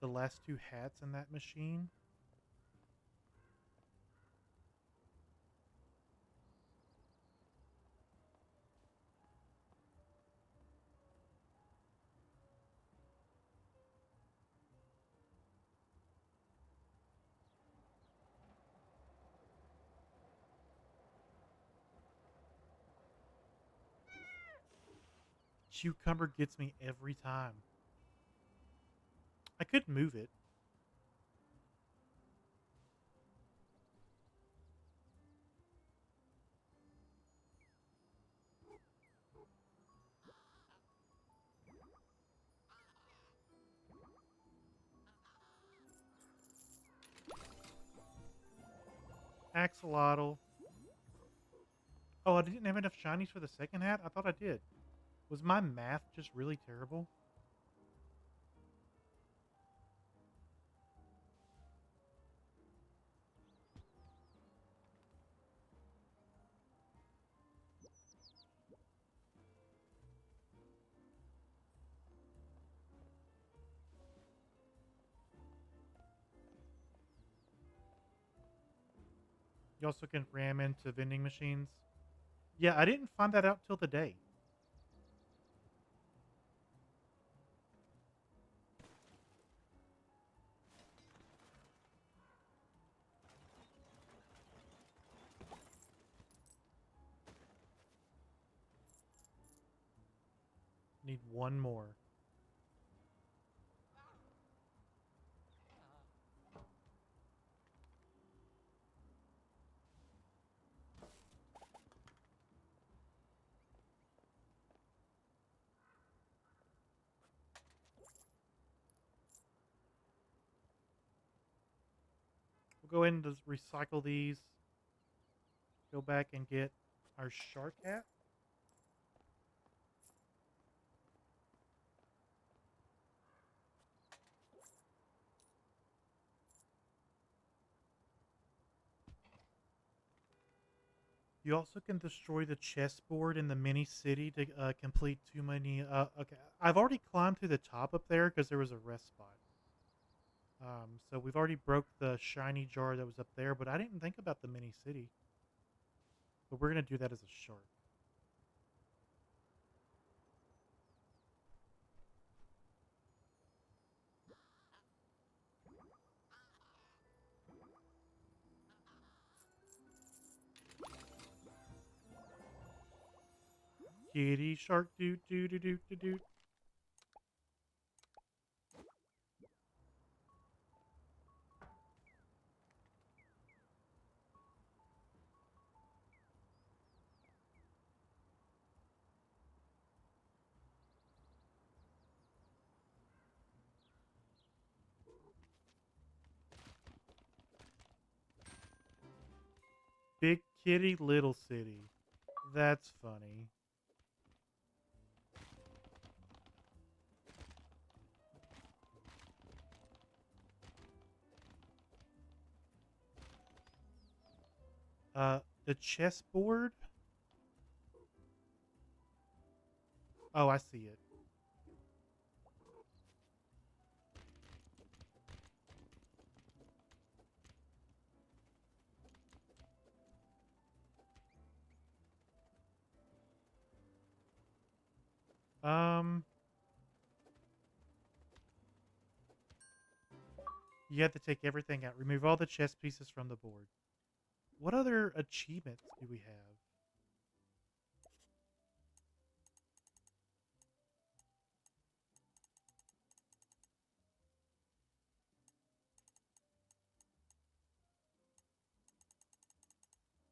the last two hats in that machine. Cucumber gets me every time. I could move it. Axolotl. Oh, I didn't have enough shinies for the second hat? I thought I did. Was my math just really terrible? You also can ram into vending machines. Yeah, I didn't find that out till today. Need one more. We'll go ahead and just recycle these. Go back and get our shark hat. You also can destroy the chessboard in the mini city to complete too many. Okay, I've already climbed to the top up there because there was a rest spot. So we've already broke the shiny jar that was up there, but I didn't think about the mini city. But we're gonna do that as a shark. Kitty shark doo doo doo doo doo doo. Big kitty, little city. That's funny. The chessboard? Oh, I see it. Um, you have to take everything out. Remove all the chess pieces from the board. What other achievements do we have?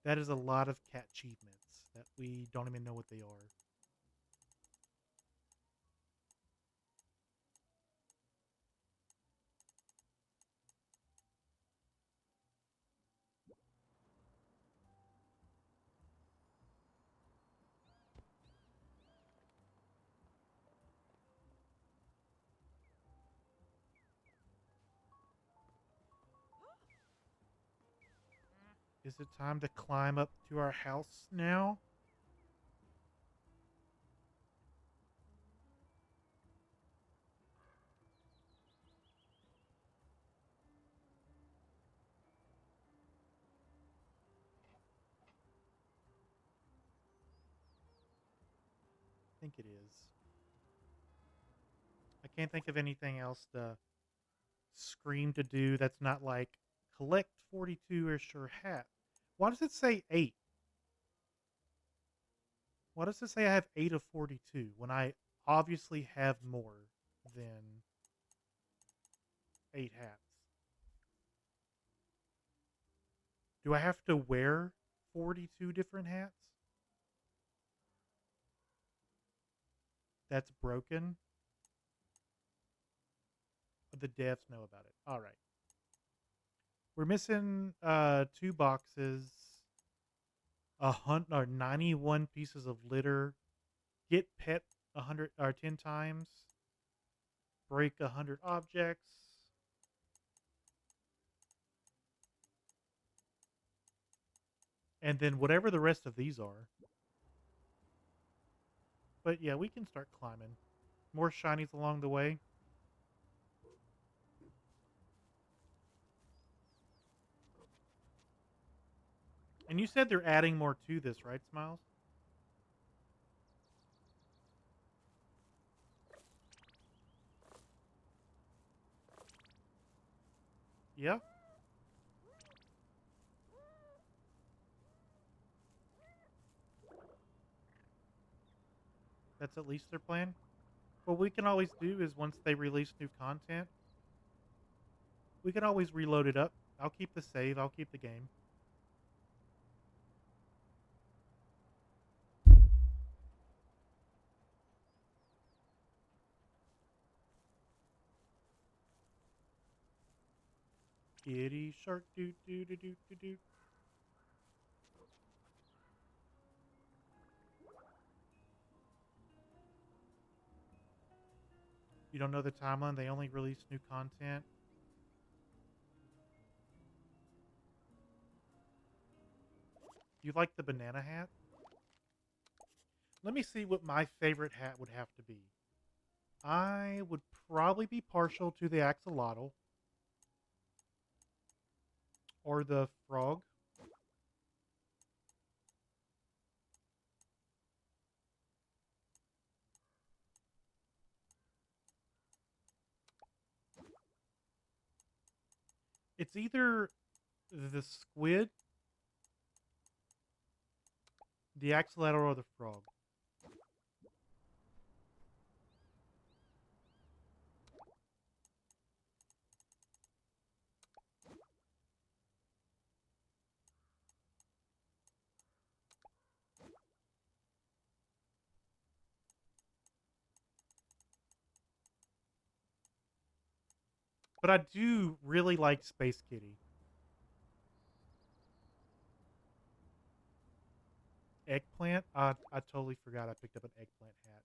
That is a lot of cat achievements that we don't even know what they are. Is it time to climb up to our house now? I think it is. I can't think of anything else to scream to do that's not like collect 42 or sure hat. Why does it say 8? Why does it say I have 8 of 42 when I obviously have more than 8 hats? Do I have to wear 42 different hats? That's broken. The devs know about it. All right. We're missing 2 boxes, a hunt or 91 pieces of litter, get pet 100 or 10 times, break 100 objects. And then whatever the rest of these are. But yeah, we can start climbing. More shinies along the way. And you said they're adding more to this, right, Smiles? Yeah. That's at least their plan. What we can always do is once they release new content, we can always reload it up. I'll keep the save. I'll keep the game. Kitty shark doo doo doo doo doo doo. You don't know the timeline. They only release new content. You like the banana hat? Let me see what my favorite hat would have to be. I would probably be partial to the axolotl or the frog. It's either the squid, the axolotl, or the frog. But I do really like Space Kitty. Eggplant? I totally forgot I picked up an eggplant hat.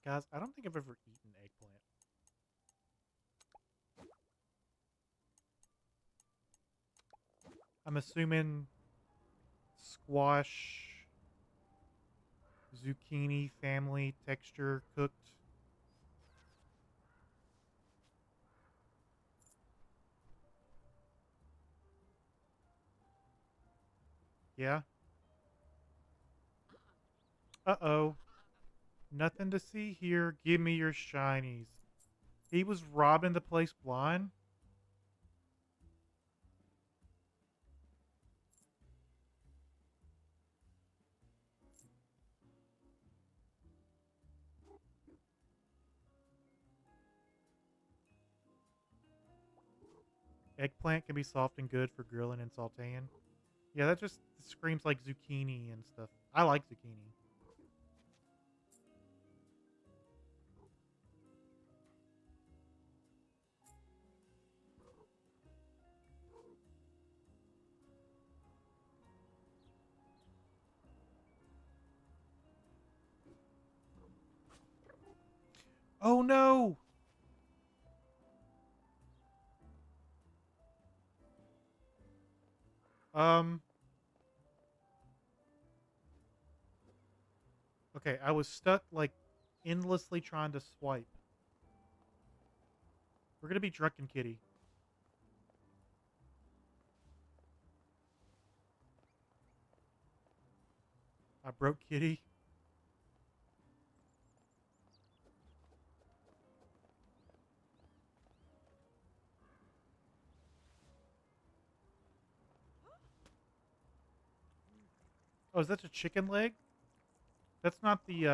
Guys, I don't think I've ever eaten eggplant. I'm assuming squash, zucchini family texture cooked. Yeah. Uh-oh. Nothing to see here. Give me your shinies. He was robbing the place blind. Eggplant can be soft and good for grilling and sauteing. Yeah, that just screams like zucchini and stuff. I like zucchini. Oh no! Um, okay, I was stuck like endlessly trying to swipe. We're gonna be drunken kitty. I broke kitty. Oh, is that a chicken leg? That's not the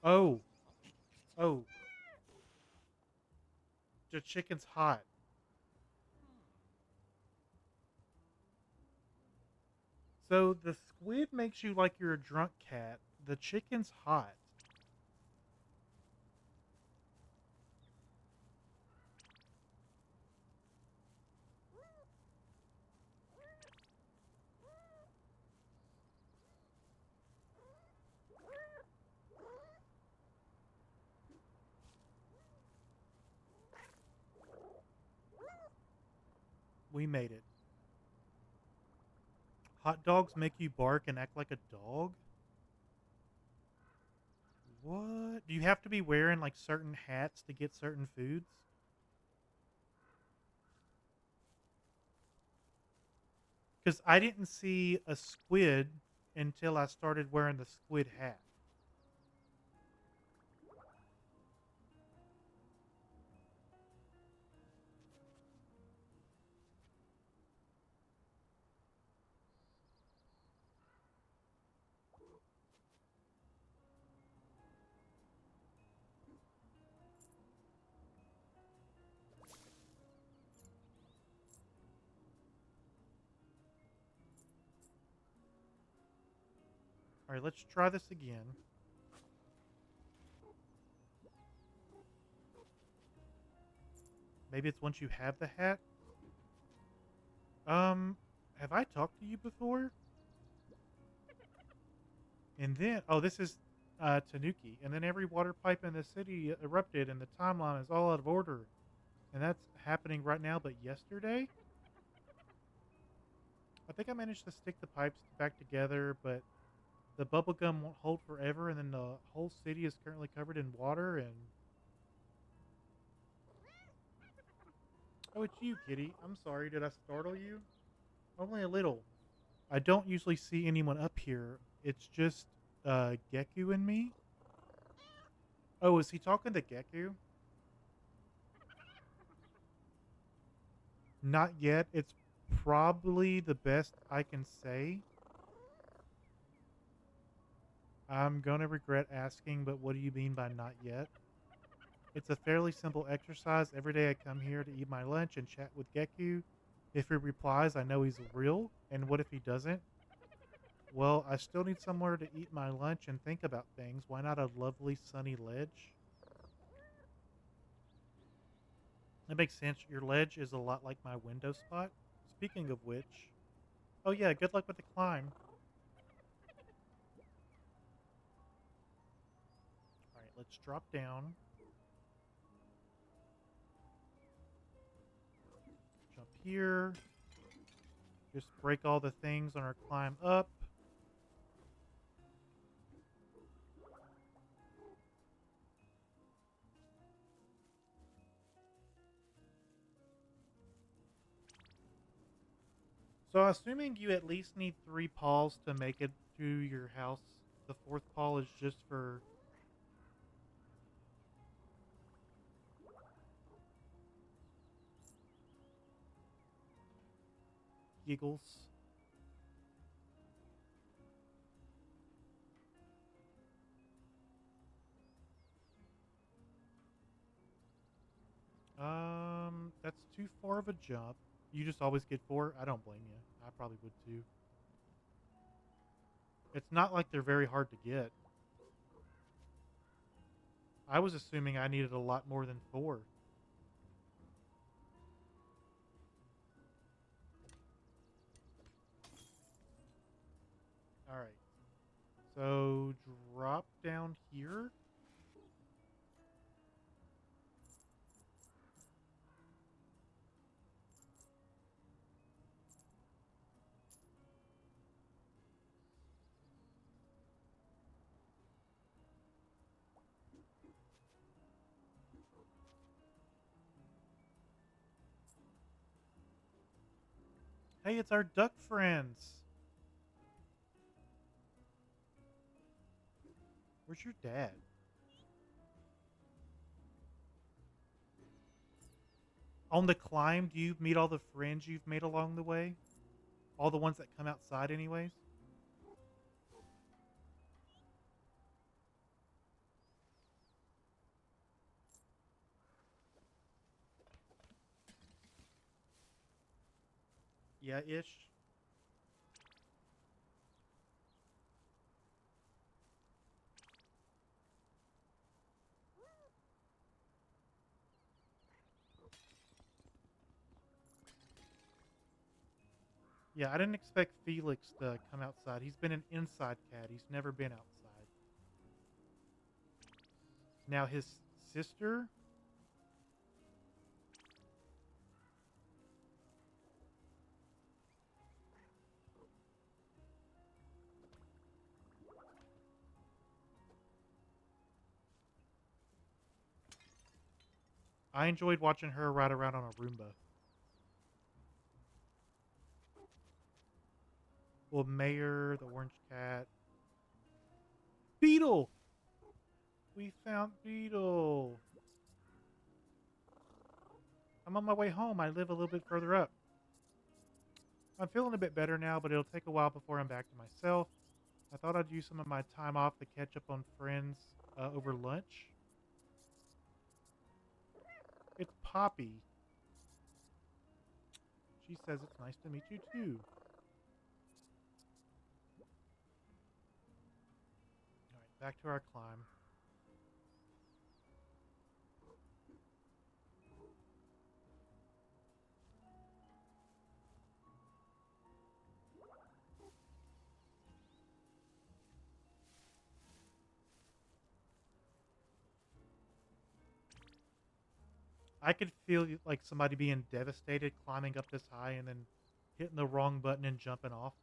oh. Oh. The chicken's hot. So the squid makes you like you're a drunk cat. The chicken's hot. We made it. Hot dogs make you bark and act like a dog? What? Do you have to be wearing like certain hats to get certain foods? Because I didn't see a squid until I started wearing the squid hat. All right, let's try this again. Maybe it's once you have the hat. Um, have I talked to you before? And then, oh, this is Tanuki. And then every water pipe in the city erupted, and the timeline is all out of order. And that's happening right now, but yesterday? I think I managed to stick the pipes back together, but the bubble gum won't hold forever, and then the whole city is currently covered in water, and... Oh, it's you, kitty. I'm sorry, did I startle you? Only a little. I don't usually see anyone up here. It's just, Geku and me. Oh, is he talking to Geku? Not yet. It's probably the best I can say. I'm gonna regret asking, but what do you mean by not yet? It's a fairly simple exercise. Every day I come here to eat my lunch and chat with Geku. If he replies, I know he's real. And what if he doesn't? Well, I still need somewhere to eat my lunch and think about things. Why not a lovely sunny ledge? That makes sense. Your ledge is a lot like my window spot. Speaking of which, oh yeah, good luck with the climb. All right, let's drop down, jump here, just break all the things on our climb up. So, assuming you at least need 3 paws to make it to your house, the fourth paw is just for giggles. That's too far of a jump. You just always get 4. I don't blame you. I probably would too. It's not like they're very hard to get. I was assuming I needed a lot more than 4. All right. So drop down here. Hey, it's our duck friends. Where's your dad? On the climb, do you meet all the friends you've made along the way? All the ones that come outside, anyways? Yeah, ish. Yeah, I didn't expect Felix to come outside. He's been an inside cat. He's never been outside. Now his sister, I enjoyed watching her ride around on a Roomba. Well, Mayor, the orange cat, Beetle. We found Beetle. I'm on my way home. I live a little bit further up. I'm feeling a bit better now, but it'll take a while before I'm back to myself. I thought I'd use some of my time off to catch up on friends over lunch. It's Poppy. She says it's nice to meet you too. All right, back to our climb. I could feel like somebody being devastated climbing up this high and then hitting the wrong button and jumping off.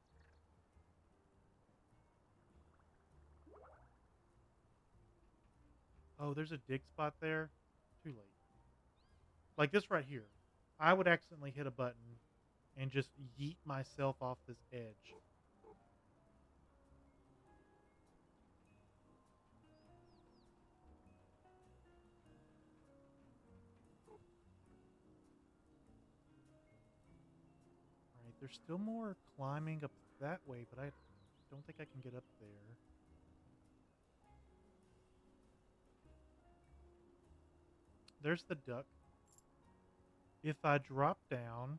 Oh, there's a dig spot there. Too late. Like this right here. I would accidentally hit a button and just yeet myself off this edge. All right, there's still more climbing up that way, but I don't think I can get up there. There's the duck. If I drop down,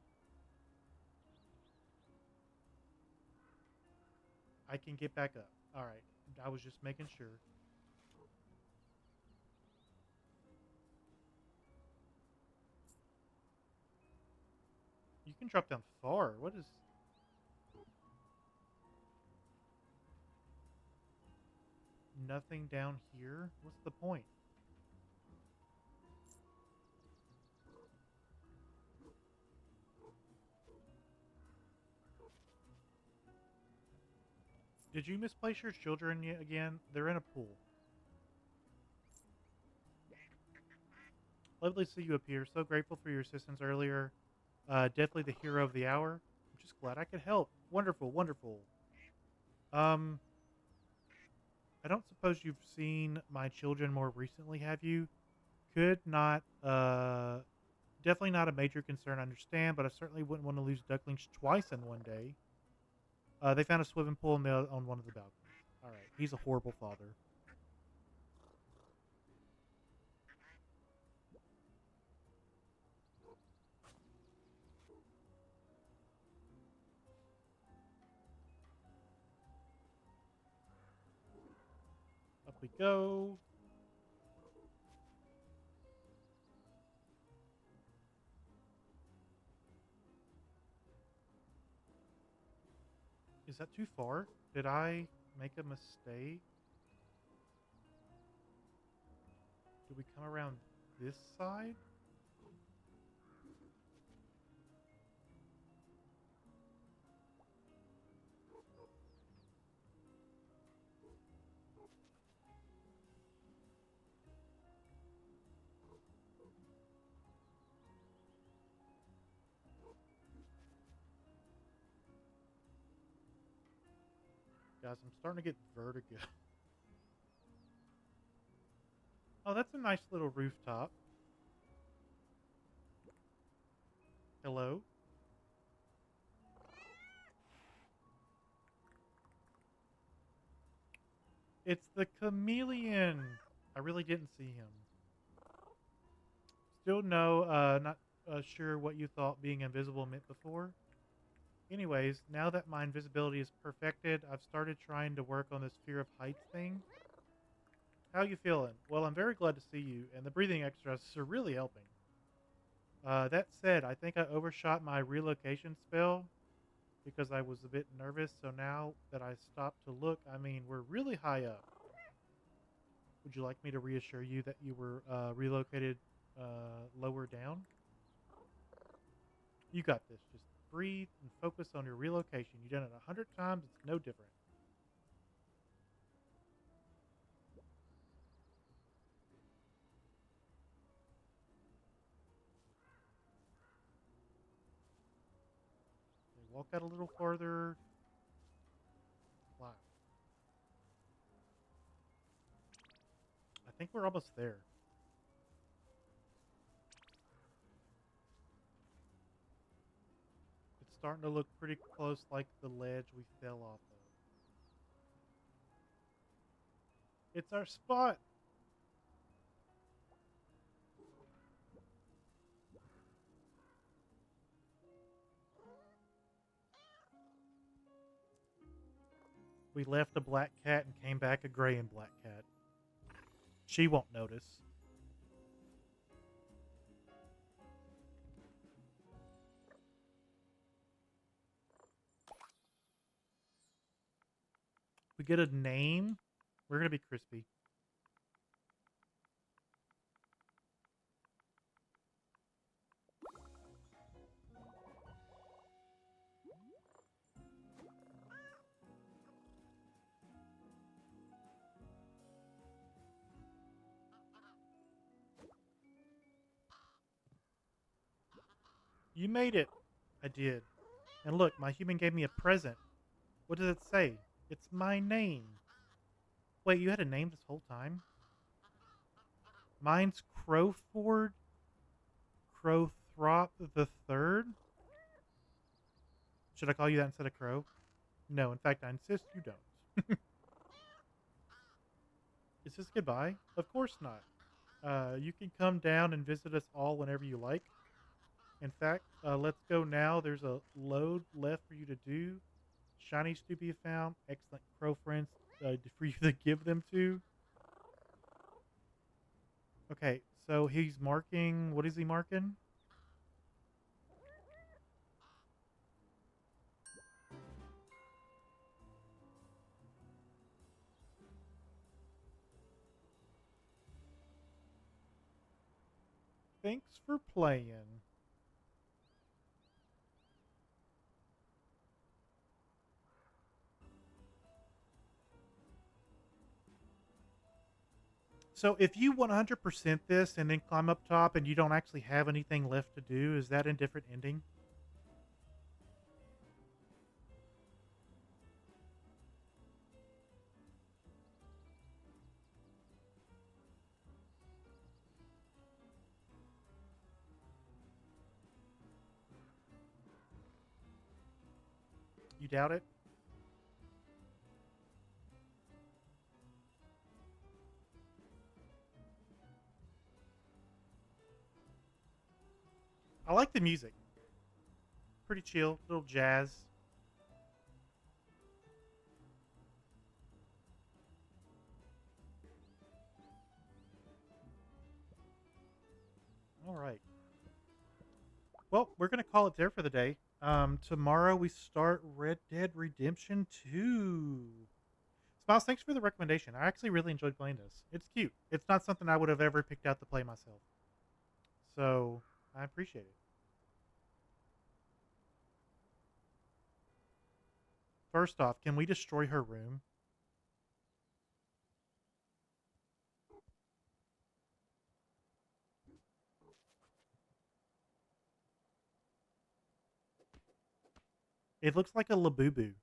I can get back up. All right. I was just making sure. You can drop down far. What is... Nothing down here? What's the point? Did you misplace your children yet again? They're in a pool. Lovely to see you up here. So grateful for your assistance earlier. Definitely the hero of the hour. I'm just glad I could help. Wonderful, wonderful. Um, I don't suppose you've seen my children more recently, have you? Could not, definitely not a major concern, I understand, but I certainly wouldn't want to lose ducklings twice in one day. They found a swimming pool on one of the balconies. All right, he's a horrible father. Up we go. Is that too far? Did I make a mistake? Did we come around this side? Guys, I'm starting to get vertigo. Oh, that's a nice little rooftop. Hello? It's the chameleon. I really didn't see him. Still no, not sure what you thought being invisible meant before. Anyways, now that my invisibility is perfected, I've started trying to work on this fear of heights thing. How you feeling? Well, I'm very glad to see you, and the breathing exercises are really helping. That said, I think I overshot my relocation spell because I was a bit nervous, so now that I stopped to look, I mean, we're really high up. Would you like me to reassure you that you were relocated lower down? You got this. Just breathe and focus on your relocation. You've done it 100 times, it's no different. Okay, walk out a little farther. Wow. I think we're almost there. It's starting to look pretty close like the ledge we fell off of. It's our spot. We left a black cat and came back a gray and black cat. She won't notice. We get a name. We're going to be Crispy. You made it. I did. And look, my human gave me a present. What does it say? It's my name. Wait, you had a name this whole time? Mine's Crowford Crowthrop the Third? Should I call you that instead of Crow? No, in fact, I insist you don't. Is this goodbye? Of course not. You can come down and visit us all whenever you like. In fact, let's go now. There's a load left for you to do. Shinies to be found. Excellent crow friends for you to give them to. Okay, so he's marking. What is he marking? Thanks for playing. So if you 100% this and then climb up top and you don't actually have anything left to do, is that a different ending? You doubt it? I like the music. Pretty chill, little jazz. All right. Well, we're gonna call it there for the day. Tomorrow we start Red Dead Redemption 2. Smiles, thanks for the recommendation. I actually really enjoyed playing this. It's cute. It's not something I would have ever picked out to play myself. So I appreciate it. First off, can we destroy her room? It looks like a Labubu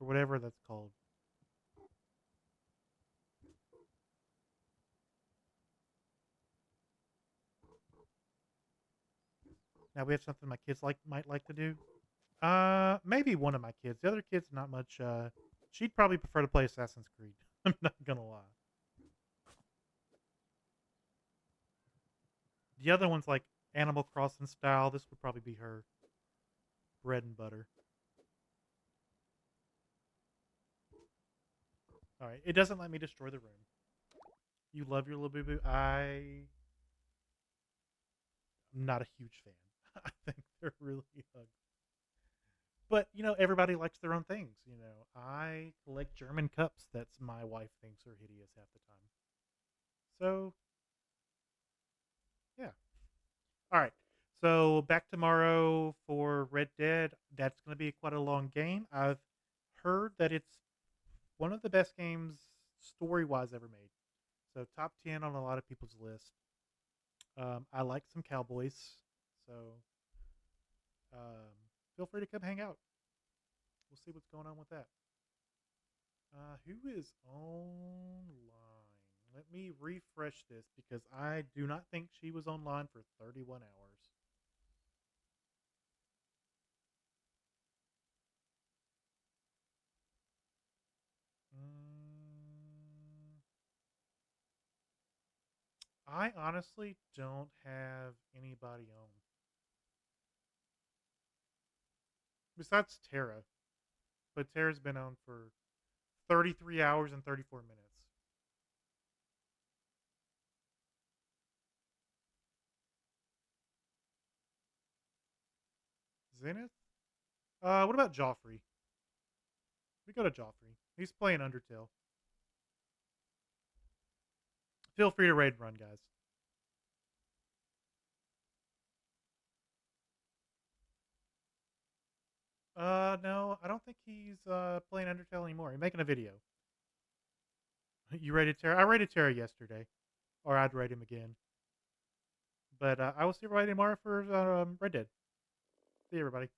or whatever that's called. Now we have something my kids might like to do. Maybe one of my kids. The other kids, not much. She'd probably prefer to play Assassin's Creed. I'm not gonna lie. The other one's like Animal Crossing style. This would probably be her bread and butter. All right, it doesn't let me destroy the room. You love your little boo boo. I'm not a huge fan. I think they're really ugly. But everybody likes their own things. I collect German cups. That's my wife thinks are hideous half the time. So yeah. All right. So back tomorrow for Red Dead. That's going to be quite a long game. I've heard that it's one of the best games story wise ever made. So top 10 on a lot of people's list. I like some cowboys. So um, feel free to come hang out. We'll see what's going on with that. Who is online? Let me refresh this because I do not think she was online for 31 hours. Mm, I honestly don't have anybody on besides Tara, but Tara's been on for 33 hours and 34 minutes. Zenith? What about Joffrey? We go to Joffrey. He's playing Undertale. Feel free to raid and run, guys. No, I don't think he's playing Undertale anymore. He's making a video. You rated Terra? I rated Terra yesterday, or I'd rate him again. But I will see everybody tomorrow for Red Dead. See you, everybody.